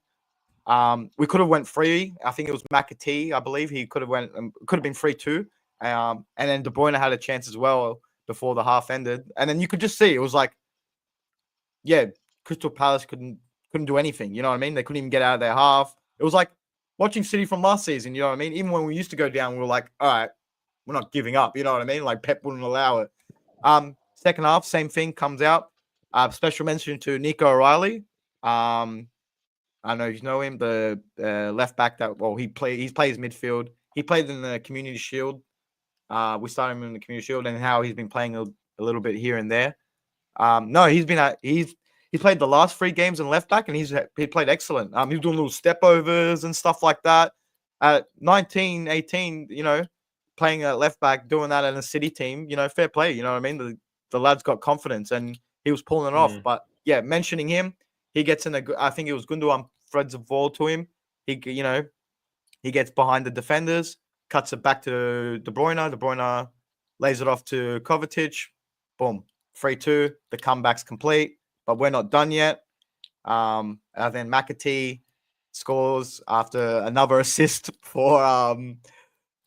We could have went free. I think it was McAtee, I believe. He could have been 3-2. And then De Bruyne had a chance as well before the half ended. And then you could just see it was like, Crystal Palace couldn't do anything. You know what I mean? They couldn't even get out of their half. It was like watching City from last season. You know what I mean? Even when we used to go down, we were like, all right, we're not giving up. You know what I mean? Like Pep wouldn't allow it. Second half, same thing comes out. Special mention to Nico O'Reilly. I know you know him, the left back he's played midfield. He played in the Community Shield. We started him in the Community Shield, and how he's been playing a little bit here and there. He's played the last 3 games in left back, and he played excellent. He was doing little step overs and stuff like that. At 19, 18, playing at left back, doing that in a City team, fair play. You know what I mean? The lad's got confidence, and he was pulling it off. But mentioning him, he gets in I think it was Gundogan threads a ball to him. He gets behind the defenders, cuts it back to De Bruyne. De Bruyne lays it off to Kovacic. Boom, 3-2. The comeback's complete, but we're not done yet. And then McAtee scores after another assist for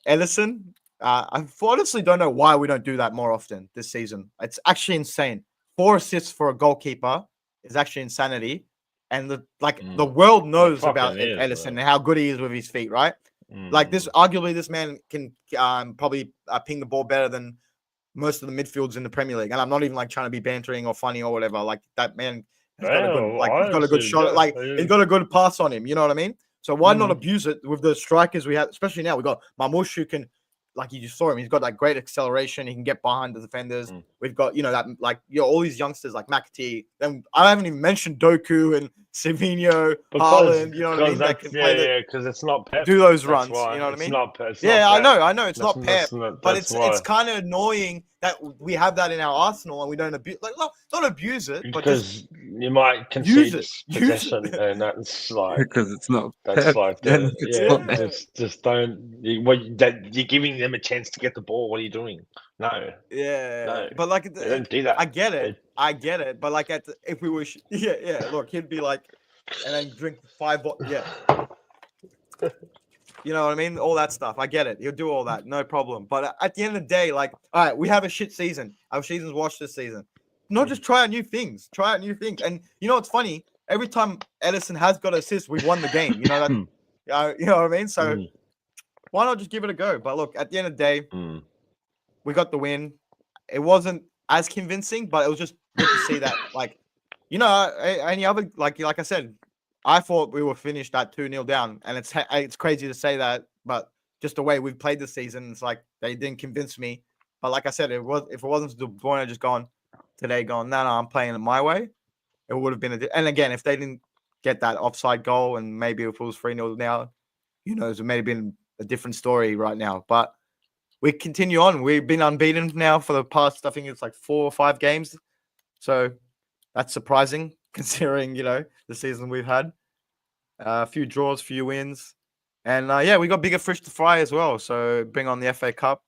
Ederson. I honestly don't know why we don't do that more often this season. It's actually insane. 4 assists for a goalkeeper is actually insanity. And the world knows about Ederson and how good he is with his feet, right? Like arguably this man can probably ping the ball better than most of the midfields in the Premier League. And I'm not even like trying to be bantering or funny or whatever. Like that man has got a good shot. Like he's got a good pass on him. You know what I mean? So why not abuse it with the strikers we have? Especially now we got Marmoush who can. Like you just saw him, he's got that great acceleration. He can get behind the defenders. We've got, all these youngsters like McAtee. Then I haven't even mentioned Doku and Savinho, Haaland. You know what I mean? Because it's not Pep. Do those runs. You know what I mean? Not Pep. I know. It's not Pep, but it's kind of annoying that we have that in our arsenal and we don't abuse. Not abuse it, but because you might concede possession, and that's like because it's not. That's Pep, like just don't. You're giving them a chance to get the ball. What are you doing? No. Yeah. No. But they don't do that. I get it. But like if we were, look, he'd be like, and then drink 5. You know what I mean? All that stuff. I get it. He'll do all that. No problem. But at the end of the day, like, all right, we have a shit season. Our season's washed this season. Not just try out new things. And you know what's funny? Every time Ederson has got assists, we've won the game. You know that. You know what I mean? So why not just give it a go? But look, at the end of the day, we got the win. It wasn't as convincing, but it was just good to see that. Like, any other like I said. I thought we were finished at 2-0 down, and it's crazy to say that, but just the way we've played this season, it's like they didn't convince me. But like I said, if it wasn't De Bruyne just going, no, I'm playing it my way, it would have been and again, if they didn't get that offside goal, and maybe if it was 3-0 now, who knows, it may have been a different story right now. But we continue on. We've been unbeaten now for the past, I think it's like 4 or 5 games, so that's surprising considering the season we've had. A few draws, few wins, and we got bigger fish to fry as well. So bring on the FA Cup.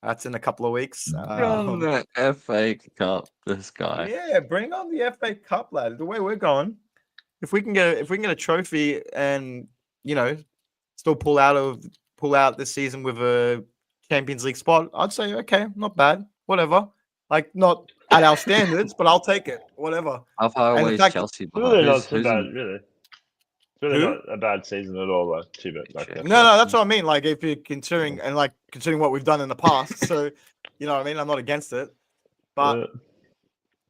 That's in a couple of weeks. From the FA Cup, this guy. Yeah, bring on the FA Cup, lad. The way we're going, if we can get a trophy and still pull out this season with a Champions League spot, I'd say okay, not bad, whatever. Like not at our standards, but I'll take it, whatever. How far And away in is fact, Chelsea? Really behind? not Who's- too who's bad, in- really. It's really Who? not a bad season at all, like, too bad. Like, Shit. No, that's what I mean. Like if you're considering what we've done in the past, so you know what I mean. I'm not against it, but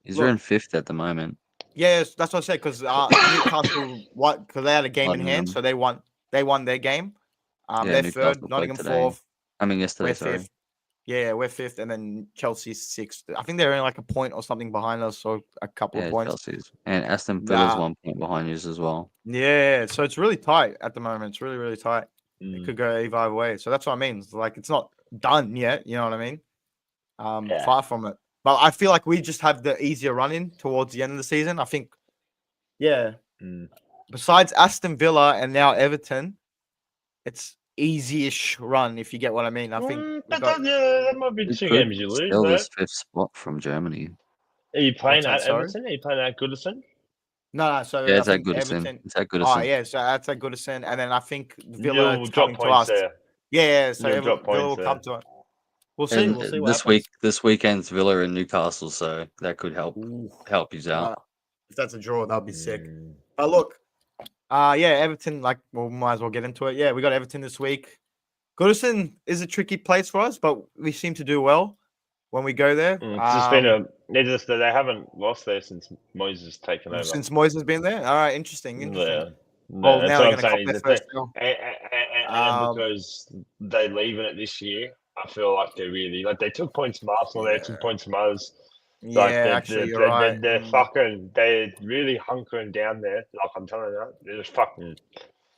He's Look. in 5th at the moment. yes, that's what I said because Newcastle because they had a game in hand, Nottingham. so they won their game. Yeah, They're Newcastle third, played Nottingham today. 4th, I mean, we're yesterday, sorry. 5th. Yeah, we're 5th, and then Chelsea's 6th. I think they're only like a point or something behind us, so a couple Yeah, of points. Chelsea's. And Aston Villa's Nah. 1 point behind you as well. Yeah, so it's really tight at the moment. It's really, really tight. It Mm. could go either way. So that's what I mean. It's like it's not done yet. You know what I mean? Yeah. Far from it. But I feel like we just have the easier run in towards the end of the season. I think, yeah. Mm. Besides Aston Villa and now Everton, it's easy-ish run if you get what I mean. I think. we've But got- that might be We 2 could games you lose, steal though. this 5th spot from Germany. Are you playing What's that, at sorry? Everton? Are you playing at Goodison? No. So Yeah, I it's at think Goodison. Everton. It's at Oh Goodison. yeah, so that's at Goodison, and then I think Villa You'll is drop coming to points us. there. Yeah, so You'll drop Villa will points come there. to us. We'll see. And We'll see what this weekend's Villa and Newcastle, so that could help happens. you out. If that's a draw, that'll be sick. Mm. But look, Everton. Like, we might as well get into it. Yeah, we got Everton this week. Goodison is a tricky place for us, but we seem to do well when we go there. It's just been they haven't lost there since Moyes taken over. Since Moyes has been there. All right, interesting. Yeah. Well, That's now what they're I'm going to cop saying. their is first that goal. and because they leaving it this year, I feel like they're really they took points from Arsenal, they took points from us. Yeah, actually, you're right. They're really hunkering down there. Like I'm telling you, they're just fucking.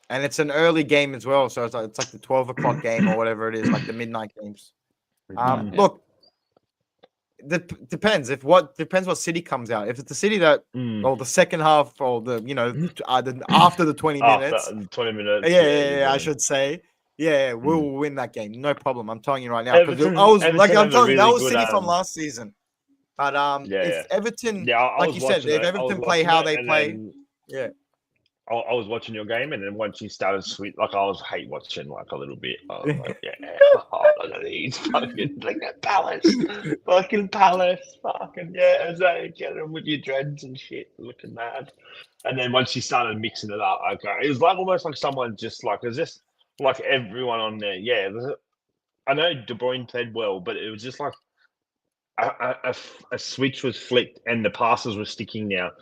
And it's an early game as well, so it's like the 12 o'clock game or whatever it is, like the midnight games. Look, depends what city comes out. If it's the city that, or the second half, or after the 20 minutes, 20 minutes. yeah, I should say, we'll win that game, no problem. I'm telling you right now, because Everton- I was Everton like, I'm have a telling you, that really was good, City from last season. But if Everton, I like was you said, watching if it, I Everton was play watching how it, they and play, then yeah. I was watching your game, and then once you started sweet, I was hate watching a little bit. I was like, look at these fucking Palace, fucking get them with your dreads and shit, looking mad. And then once you started mixing it up, it was almost like someone just it's just like everyone on there. Yeah, I know De Bruyne played well, but it was just like a switch was flicked and the passes were sticking now.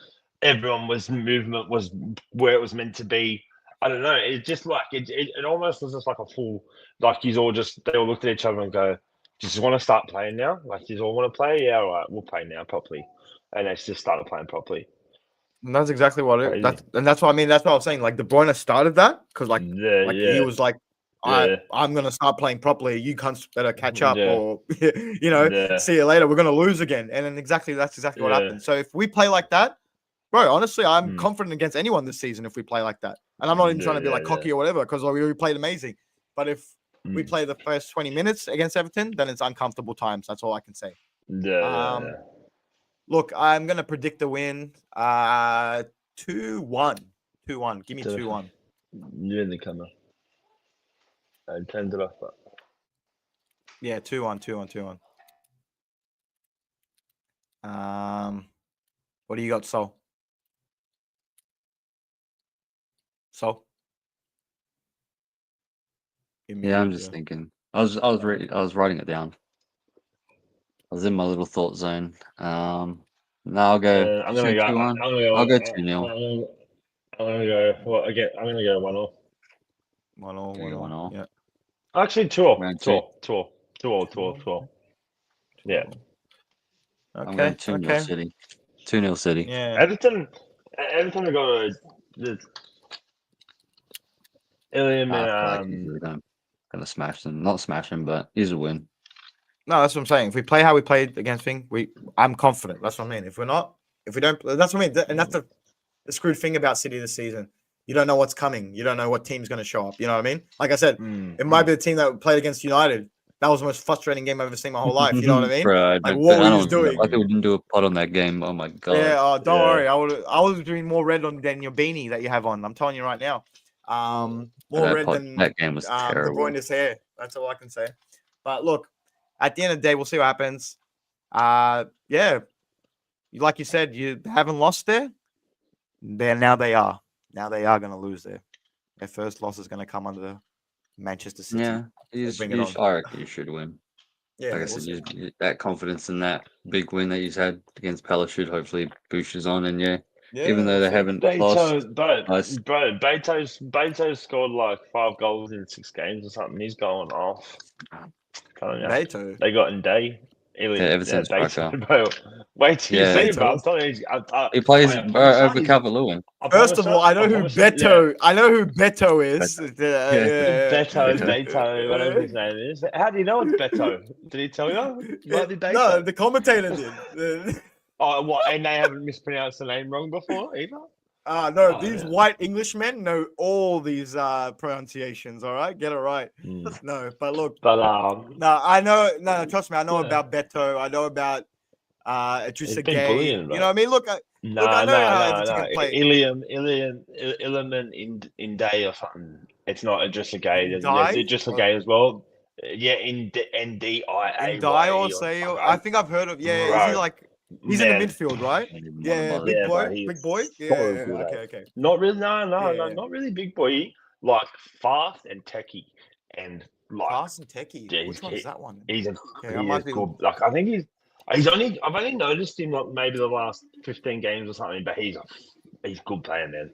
Everyone's movement was where it was meant to be. I don't know. It's just it almost was just like a full they all looked at each other and go, "Just want to start playing now? Like, you all want to play? Yeah, all right, we'll play now properly." And they just started playing properly. And that's exactly what that's what I mean. That's what I was saying. Like De Bruyne started that because he was like, I'm gonna start playing properly. You cunts better catch up, or see you later. We're gonna lose again, and then that's exactly what happened. So if we play like that, bro, honestly, I'm confident against anyone this season if we play like that. And I'm not even trying to be cocky or whatever, because we played amazing. But if we play the first 20 minutes against Everton, then it's uncomfortable times. That's all I can say. Look, I'm gonna predict the win. 2-1. 2-1. Give me 2-1. You're in the camera. I turned it off. Yeah, 2-1. What do you got, Sol? Yeah, I'm just thinking. I was writing it down. I was in my little thought zone. Now I'll go. I'm gonna go. 2-1. I'll go 2-0. I'm gonna go. Well, again, I'm gonna go 1-0. 1-0. Yeah. Actually, 2-0. Round 2-0. Yeah. I'm going 2-0 City. 2-0 City. Yeah. Everton have got Gonna smash them. Not smash them, but he's a win. No, that's what I'm saying. If we play how we played against Thing, I'm confident. That's what I mean. If we don't, that's what I mean. And that's the screwed thing about City this season. You don't know what's coming. You don't know what team's going to show up. You know what I mean? Like I said, it might be the team that played against United that was the most frustrating game I've ever seen in my whole life. You know what I mean? Bro, Like, what were you just doing? Like we didn't do a pot on that game. Oh my god. Yeah, don't Yeah. worry. I was doing more red on than your beanie that you have on. I'm telling you right now. More red than that game was De terrible. Bruyne's hair. That's all I can say. But look, at the end of the day, we'll see what happens. Yeah, like you said, you haven't lost there. Now they are going to lose there. Their first loss is going to come under Manchester City. Yeah, I reckon you should win. Yeah, like I said, that confidence in that big win that you've had against Palace should hopefully boost us on. And even though they haven't lost, Beto's scored like 5 goals in 6 games or something. He's going off. Beto. They got in day. ever since Beto. Bro. Wait till you see him, bro. Beto. I'm telling you, he plays over Calvert-Lewin. First of all, I know who Beto. I know who Beto is. Beto, whatever his name is. How do you know it's Beto? Did he tell you? Might be Beto. No, the commentator did. Oh, what? And they haven't mispronounced the name wrong before either. No, these white Englishmen know all these pronunciations. All right, get it right. No, but look, no, I know. No, trust me, I know about Beto. I know about Idrissa Gueye. You know what I mean? Look, I know how Everton can play. Iliman in day or something. It's not Idrissa Gueye. There's Idrissa Or- Gueye as well. Yeah, NDIA. Ndai or say, I think I've heard of. Yeah, Bro. is he like? He's in the midfield, right? Yeah, big boy. Yeah, okay. Not really. No, not really big boy. Like fast and techie, and like Fast and techie. Yeah, Which one is that one? He's a Okay, I he might is be- good. Like I think I've only noticed him like maybe the last 15 games or something, but he's good player, man.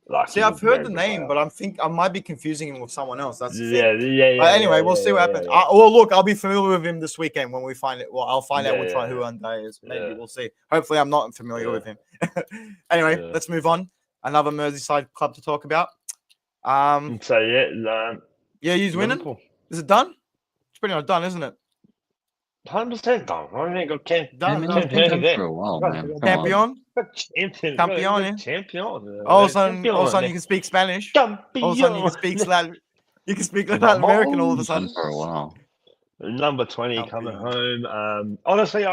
Like, See, I've heard the name, but I might be confusing him with someone else. That's the thing. yeah. But anyway, we'll see what happens. Well, look, I'll be familiar with him this weekend when we find it. Well, I'll find out which one who Undefeated is. Maybe we'll see. Hopefully, I'm not familiar with him. Anyway, let's move on. Another Merseyside club to talk about. He's winning. Liverpool. Is it done? It's pretty much done, isn't it? 100% done. I think got Done. For a while, man. Champion. Champion. All of a sudden, you can speak Spanish. All of a sudden, you can speak Latin. You can speak Latin American. All of a sudden. For a while. Number 20 coming home. Honestly,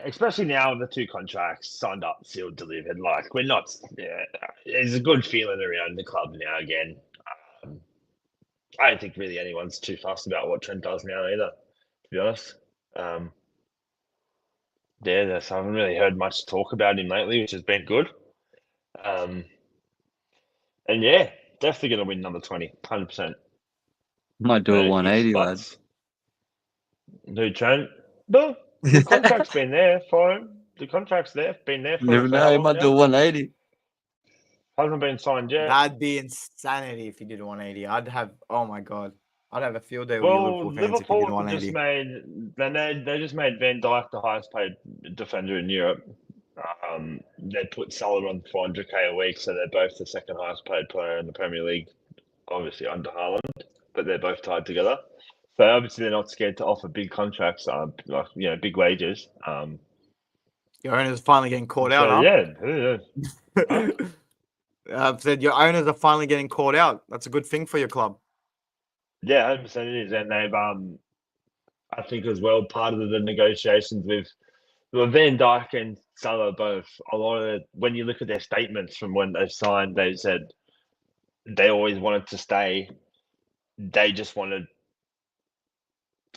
especially now the 2 contracts signed up, sealed, delivered. Like we're not. Yeah, there's a good feeling around the club now again. I don't think really anyone's too fussed about what Trent does now either, to be honest. I haven't really heard much talk about him lately, which has been good. And definitely going to win number 20, 100%. Might do a 180, lads. Who, Trent? No, the contract's been there for him. The contract's been there for him. Never know, he might do a 180. Hasn't been signed yet. That'd be insanity if you did 180. I'd have a field day with Liverpool fans if you did 180. They just made Van Dijk the highest paid defender in Europe. They put Salah on 400k a week, so they're both the second highest paid player in the Premier League, obviously under Haaland, but they're both tied together. So obviously they're not scared to offer big contracts, big wages. Your owner's finally getting caught out. Yeah. I've said your owners are finally getting caught out. That's a good thing for your club. Yeah, 100% it is. And they've, I think as well, part of the negotiations with Van Dijk and Salah both, when you look at their statements from when they signed, they said they always wanted to stay. They just wanted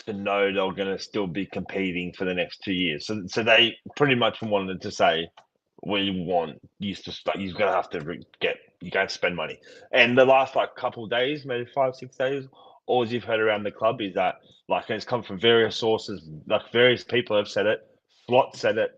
to know they were going to still be competing for the next 2 years. So they pretty much wanted to say, we want you to start. You're gonna have to you're going to spend money. And the last couple of days, maybe 5-6 days, all you've heard around the club is that it's come from various sources. Various people have said it. Slot said it.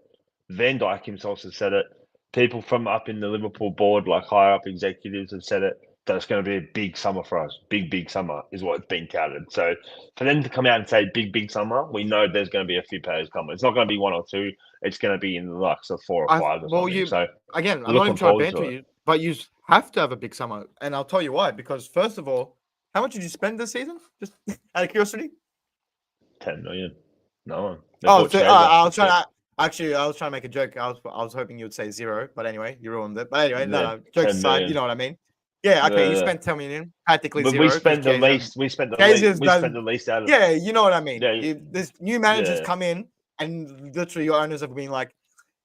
Van Dijk himself has said it. People from up in the Liverpool board, higher up executives, have said it. That it's going to be a big summer for us. Big summer is what's been touted. So for them to come out and say big summer, we know there's going to be a few players coming. It's not going to be 1 or 2. It's going to be in the likes of 4 or 5 or something. So again, I'm not even trying to banter you, but you have to have a big summer, and I'll tell you why. Because first of all, how much did you spend this season? Just out of curiosity. 10 million. No. I was trying to make a joke. I was hoping you would say 0, but anyway, you ruined it. But anyway, no, jokes aside, you know what I mean. Yeah, okay, you Yeah. spent 10 million, practically But zero. we spent the 'cause least. We spent the Jay-Z least. has We done- spent the least out of. Yeah, you know what I mean. Yeah, This new managers yeah. come in, and literally your owners have been like,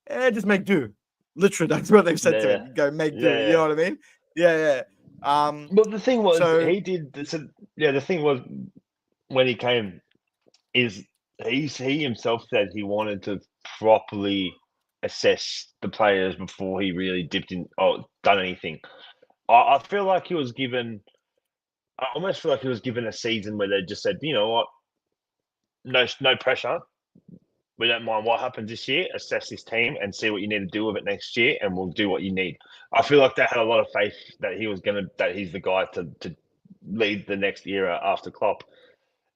just make do. Literally, that's what they've said to Yeah. him. Go make do. Yeah, You know what I mean? Yeah. But the thing was, So- he did. The thing was, when he came, is he himself said he wanted to properly assess the players before he really dipped in or done anything. I feel like he was given. I almost feel like he was given a season where they just said, you know what, no pressure. We don't mind what happens this year. Assess this team and see what you need to do with it next year, and we'll do what you need. I feel like they had a lot of faith that he's the guy to lead the next era after Klopp.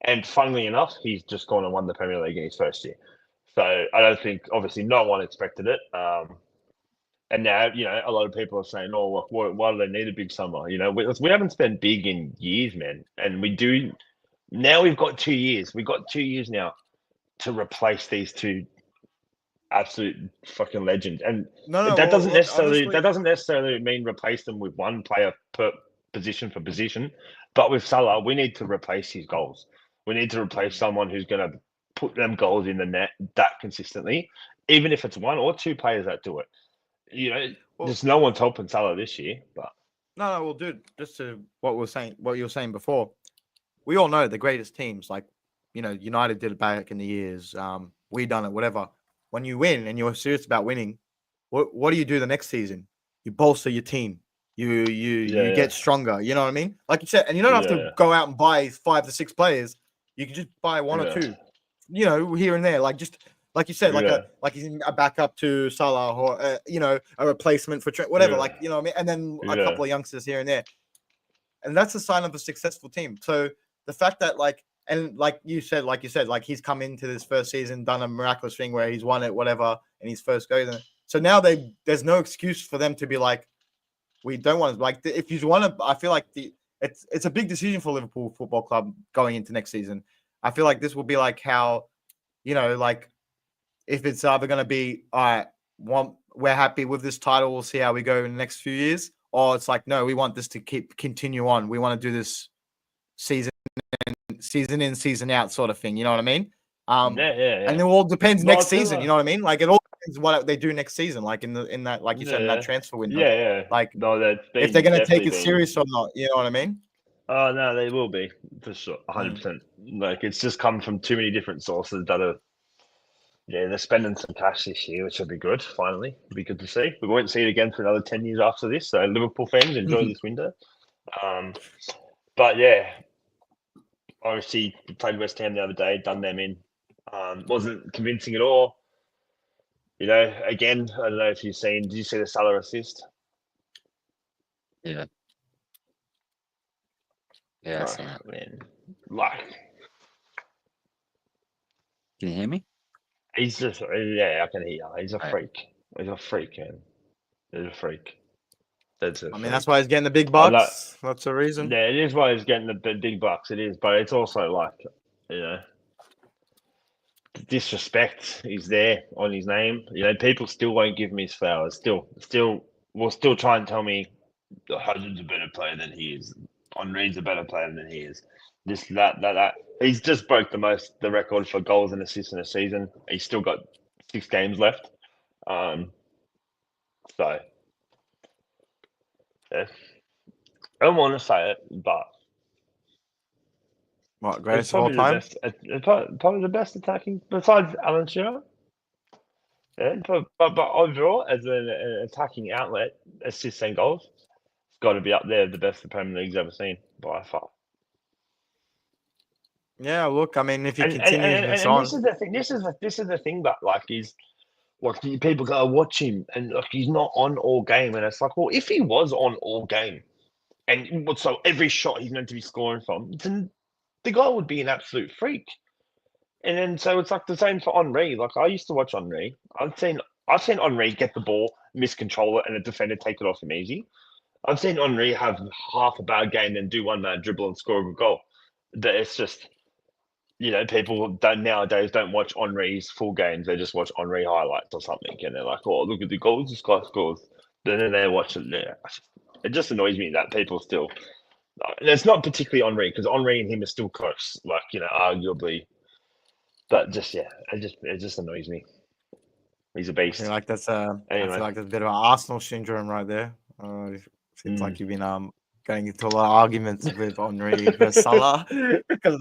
And funnily enough, he's just gone and won the Premier League in his first year. So I don't think, obviously, no one expected it. And now, a lot of people are saying, "Oh, why do they need a big summer?" We haven't spent big in years, man, and we do. Now we've got 2 years. We've got 2 years now to replace these two absolute fucking legends, and that doesn't necessarily mean replace them with one player per position for position. But with Salah, we need to replace his goals. We need to replace someone who's going to put them goals in the net that consistently, even if it's one or two players that do it. There's no one's helping Salah this year, but No, well, dude, just to what you were saying before, we all know the greatest teams, like, United did it back in the years. We done it, whatever. When you win and you're serious about winning, what do you do the next season? You bolster your team. You get stronger. You know what I mean? Like you said, and you don't have to go out and buy 5 to 6 players. You can just buy 1 or 2, here and there. Like just like you said, like he's a backup to Salah or a replacement for Trent, whatever. Like what I mean, and then a couple of youngsters here and there, and that's a sign of a successful team. So the fact that like you said, like he's come into this first season, done a miraculous thing where he's won it, whatever, in his first go. So now there's no excuse for them to be like, we don't want to, like, if you want to, I feel like it's a big decision for Liverpool Football Club going into next season. I feel like this will be like how, like if it's either going to be, all right, we're happy with this title, we'll see how we go in the next few years, or it's like, no, we want this to continue on. We want to do this season in, season out sort of thing. You know what I mean? And it all depends next season. You know what I mean? Like it all depends what they do next season. Like in that, like you said, in that transfer window. Yeah. Like no, if they're going to take it serious or not. You know what I mean? Oh no, they will be for sure, 100%. Like it's just come from too many different sources that are. Yeah, they're spending some cash this year, which will be good. Finally, it'll be good to see. We won't see it again for another 10 years after this. So Liverpool fans, enjoy this window. But yeah, obviously we played West Ham the other day, done them in. Wasn't convincing at all. Again, I don't know if you've seen. Did you see the Salah assist? Yeah. Yeah, I seen it. Man, can you hear me? He's just, I can hear you. He's a freak. He's a freak, man. He's a freak. That's it. I mean, that's why he's getting the big bucks. That's the reason. Yeah, it is why he's getting the big bucks. It is, but it's also like, disrespect is there on his name. People still won't give him his flowers. Still will still try and tell me Hazard's a better player than he is. Henry's a better player than he is. This, that. He's just broke the record for goals and assists in a season. He's still got 6 games left. So, yeah. I don't want to say it, but what, greatest of all time? It's probably the best attacking besides Alan Shearer. Yeah, but overall, as an attacking outlet, assists and goals, it's got to be up there, the best the Premier League's ever seen by far. Yeah, look, I mean, if he continues on, this is the thing. This is the thing. But like, people go watch him, and like he's not on all game, and it's like, well, if he was on all game, and so every shot he's meant to be scoring from, then the guy would be an absolute freak. And then so it's like the same for Henry. Like I used to watch Henry. I've seen Henry get the ball, miscontrol it, and a defender take it off him easy. I've seen Henry have half a bad game, then do one man dribble and score a goal. But it's just, people nowadays don't watch Henry's full games. They just watch Henry highlights or something, and they're like, "Oh, look at the goals this guy scores." Then they watch it. Yeah, It just annoys me that people still. And it's not particularly Henri because Henri and him are still close, like arguably. But just it just annoys me. He's a I beast. feel like that's I Anyway. feel like that's a bit of an Arsenal syndrome right there. Seems like you've been getting into a lot of arguments with Henri versus Salah because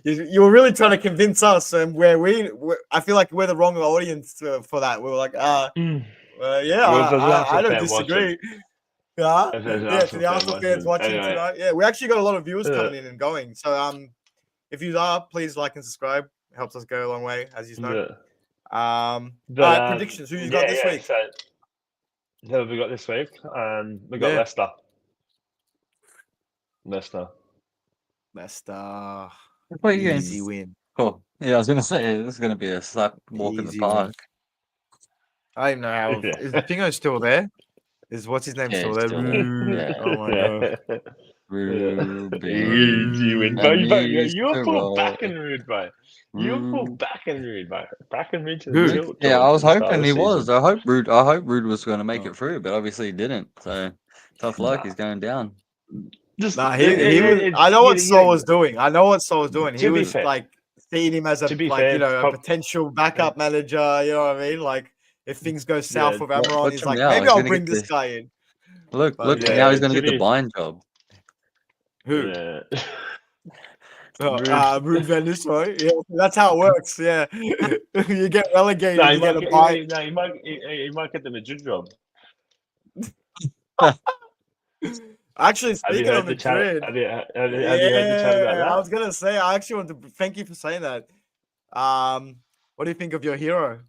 you were really trying to convince us, and I feel like we're the wrong audience for that. We were like, yeah, Well, if there's an I Arsenal don't fan watching- disagree. Yeah, if there's an yeah, to the Arsenal fans watching Anyway. tonight. Yeah, we actually got a lot of viewers coming in and going. So if you are, please like and subscribe. It helps us go a long way, as you know. Yeah. All right, predictions. Who you got this week? So, who have we got this week? We got Yeah. Leicester. Leicester. What are you Easy going? win. Cool. Yeah, I was gonna say this is gonna be a slap walk in the Easy park. I don't know how. Yeah. Is Pingo still there? What's his name Yeah, still he's there? still there. Rude. Yeah. Oh my god. Ruben. Easy win. Bro, you're full Mr. back and rude, bro. You're full Rude. back and rude, bro. Back and rude to Who? the tilt. Yeah, I was towards the start hoping of he the was. season. I hope Rude was going to make Oh. it through, but obviously he didn't. So tough luck. He's going down. Just, Nah, he was. I know what Saul was doing. He To be was fair. like seeing him as To be a fair, potential backup manager. You know what I mean? Like if things go south with Amaron, watch he's him like, now. maybe He's I'll gonna bring get this this. guy in. Look, But now he's going to to get the be- blind job. Who? Yeah. Rude Van Nistelrooy. Yeah, that's how it works. Yeah, you get relegated, No, you get a bye. he might get the Madrid job. Actually, Have you speaking of heard the chat? Madrid, Have you heard the chat about that? I was gonna say. I actually want to thank you for saying that. What do you think of your hero?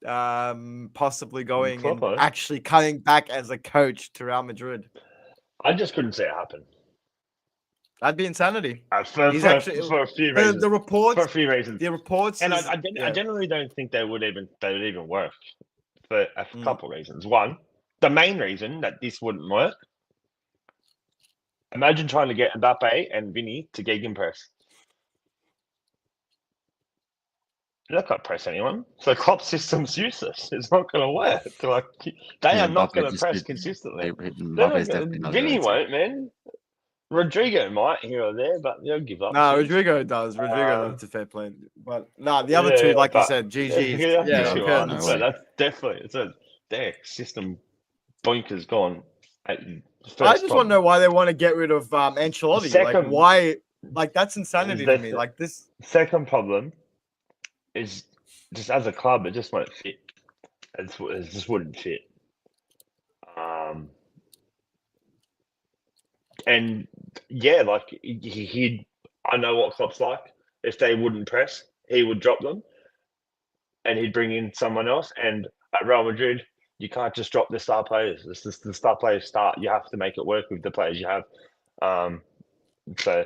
Possibly going Kloppo? and actually coming back as a coach to Real Madrid. I just couldn't see it happen. That'd be insanity. For a few reasons. The reports. For a few reasons. The reports. And is- I generally don't think they would even work for a couple of reasons. One, the main reason that this wouldn't work. Imagine trying to get Mbappe and Vinny to gegenpress. You're not going to press anyone. So Klopp's system's useless. It's not going to work. Like they are not going to press consistently. Mbappe's definitely not Vinny going to. won't, man. Rodrigo might here or there, but they'll give up. No, soon. Rodrigo does. That's a fair play. But no, the other two, like you said, GG. Yeah, two okay, are. no So way. that's definitely their system bonkers gone. I just want to know why they want to get rid of Ancelotti. Second- why? Like that's insanity to That's- me. Like this. Second problem is just as a club, it just won't fit. It just wouldn't fit. And yeah, like he'd. I know what Klopp's like. If they wouldn't press, he would drop them, and he'd bring in someone else. And at Real Madrid, you can't just drop the star players. It's just the star players start. You have to make it work with the players you have. So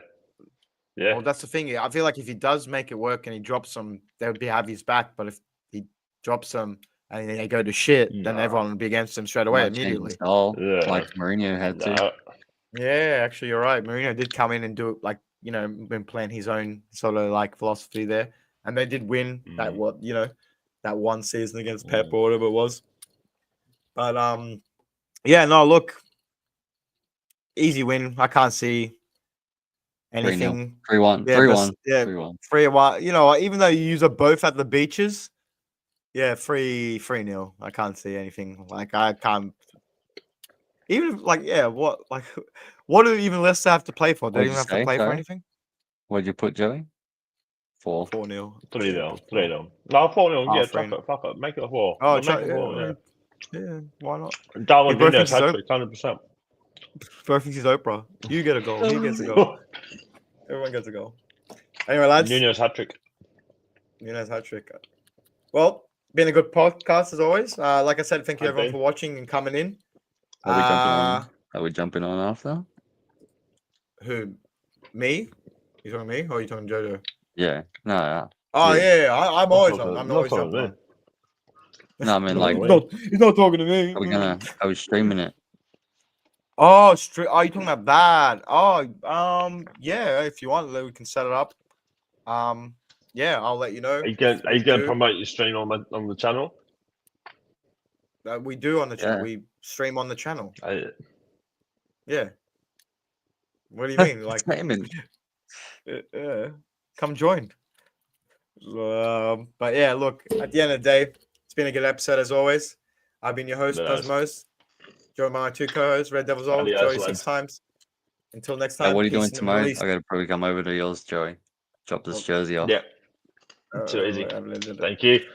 yeah, Well, that's the thing. I feel like if he does make it work and he drops them, they would have his back. But if he drops them and they go to shit, then No. everyone would be against him straight away Might change immediately. the style, Yeah. like Mourinho had to. no, Yeah, actually, you're right. Mourinho did come in and do it, like been playing his own sort of like philosophy there, and they did win that that one season against Pep or whatever it was. But yeah, no, look, easy win. I can't see 3-0. anything. 3-1. Yeah, 3-1. yeah. 3-1. 3-1. Even though you use them both at the beaches, yeah, 3-0. I can't see anything. Like I can't. Even what do even Leicester have to play for? They What'd don't you have to say, play for sorry? anything. What'd you put, Joey? 4. 4-0. 3-0. 3-0. No, 4-0. Yeah, 3-0. fuck it. Make it a 4. Oh, Make it a 4, yeah, why not? Darwin He both Nunez thinks he's hat-trick, 100%. Both thinks he's Oprah. You get a goal. He gets a goal. Everyone gets a goal. Anyway, lads. Nunez hat-trick. Nunez hat trick. Well, been a good podcast as always. Like I said, thank you I everyone do. for watching and coming in. Are we jumping on after? Who? Me? You talking me or are you talking Jojo? Yeah. No. Oh Yeah. yeah, I'm always on. I'm always talking jumping to on. No, I mean, like, He's not talking to me. are we streaming it? Oh, are you talking about that? Oh, yeah. If you want, we can set it up. Yeah, I'll let you know. Are you going to promote your stream on the channel? We do on the channel. Yeah. We stream on the channel. Yeah. What do you mean? Like, Entertainment. come join. But yeah, look, at the end of the day, it's been a good episode as always. I've been your host, Nice. Cosmos. Joined by my two co-hosts, Red Devil's Old, Adios, Joey 6 lads. times. Until next Hey, time, what are you doing peace in the tomorrow? Middle I East. gotta probably come over to yours, Joey. Drop this Well, jersey off. Yeah. Too easy. I've lived in it. Thank you.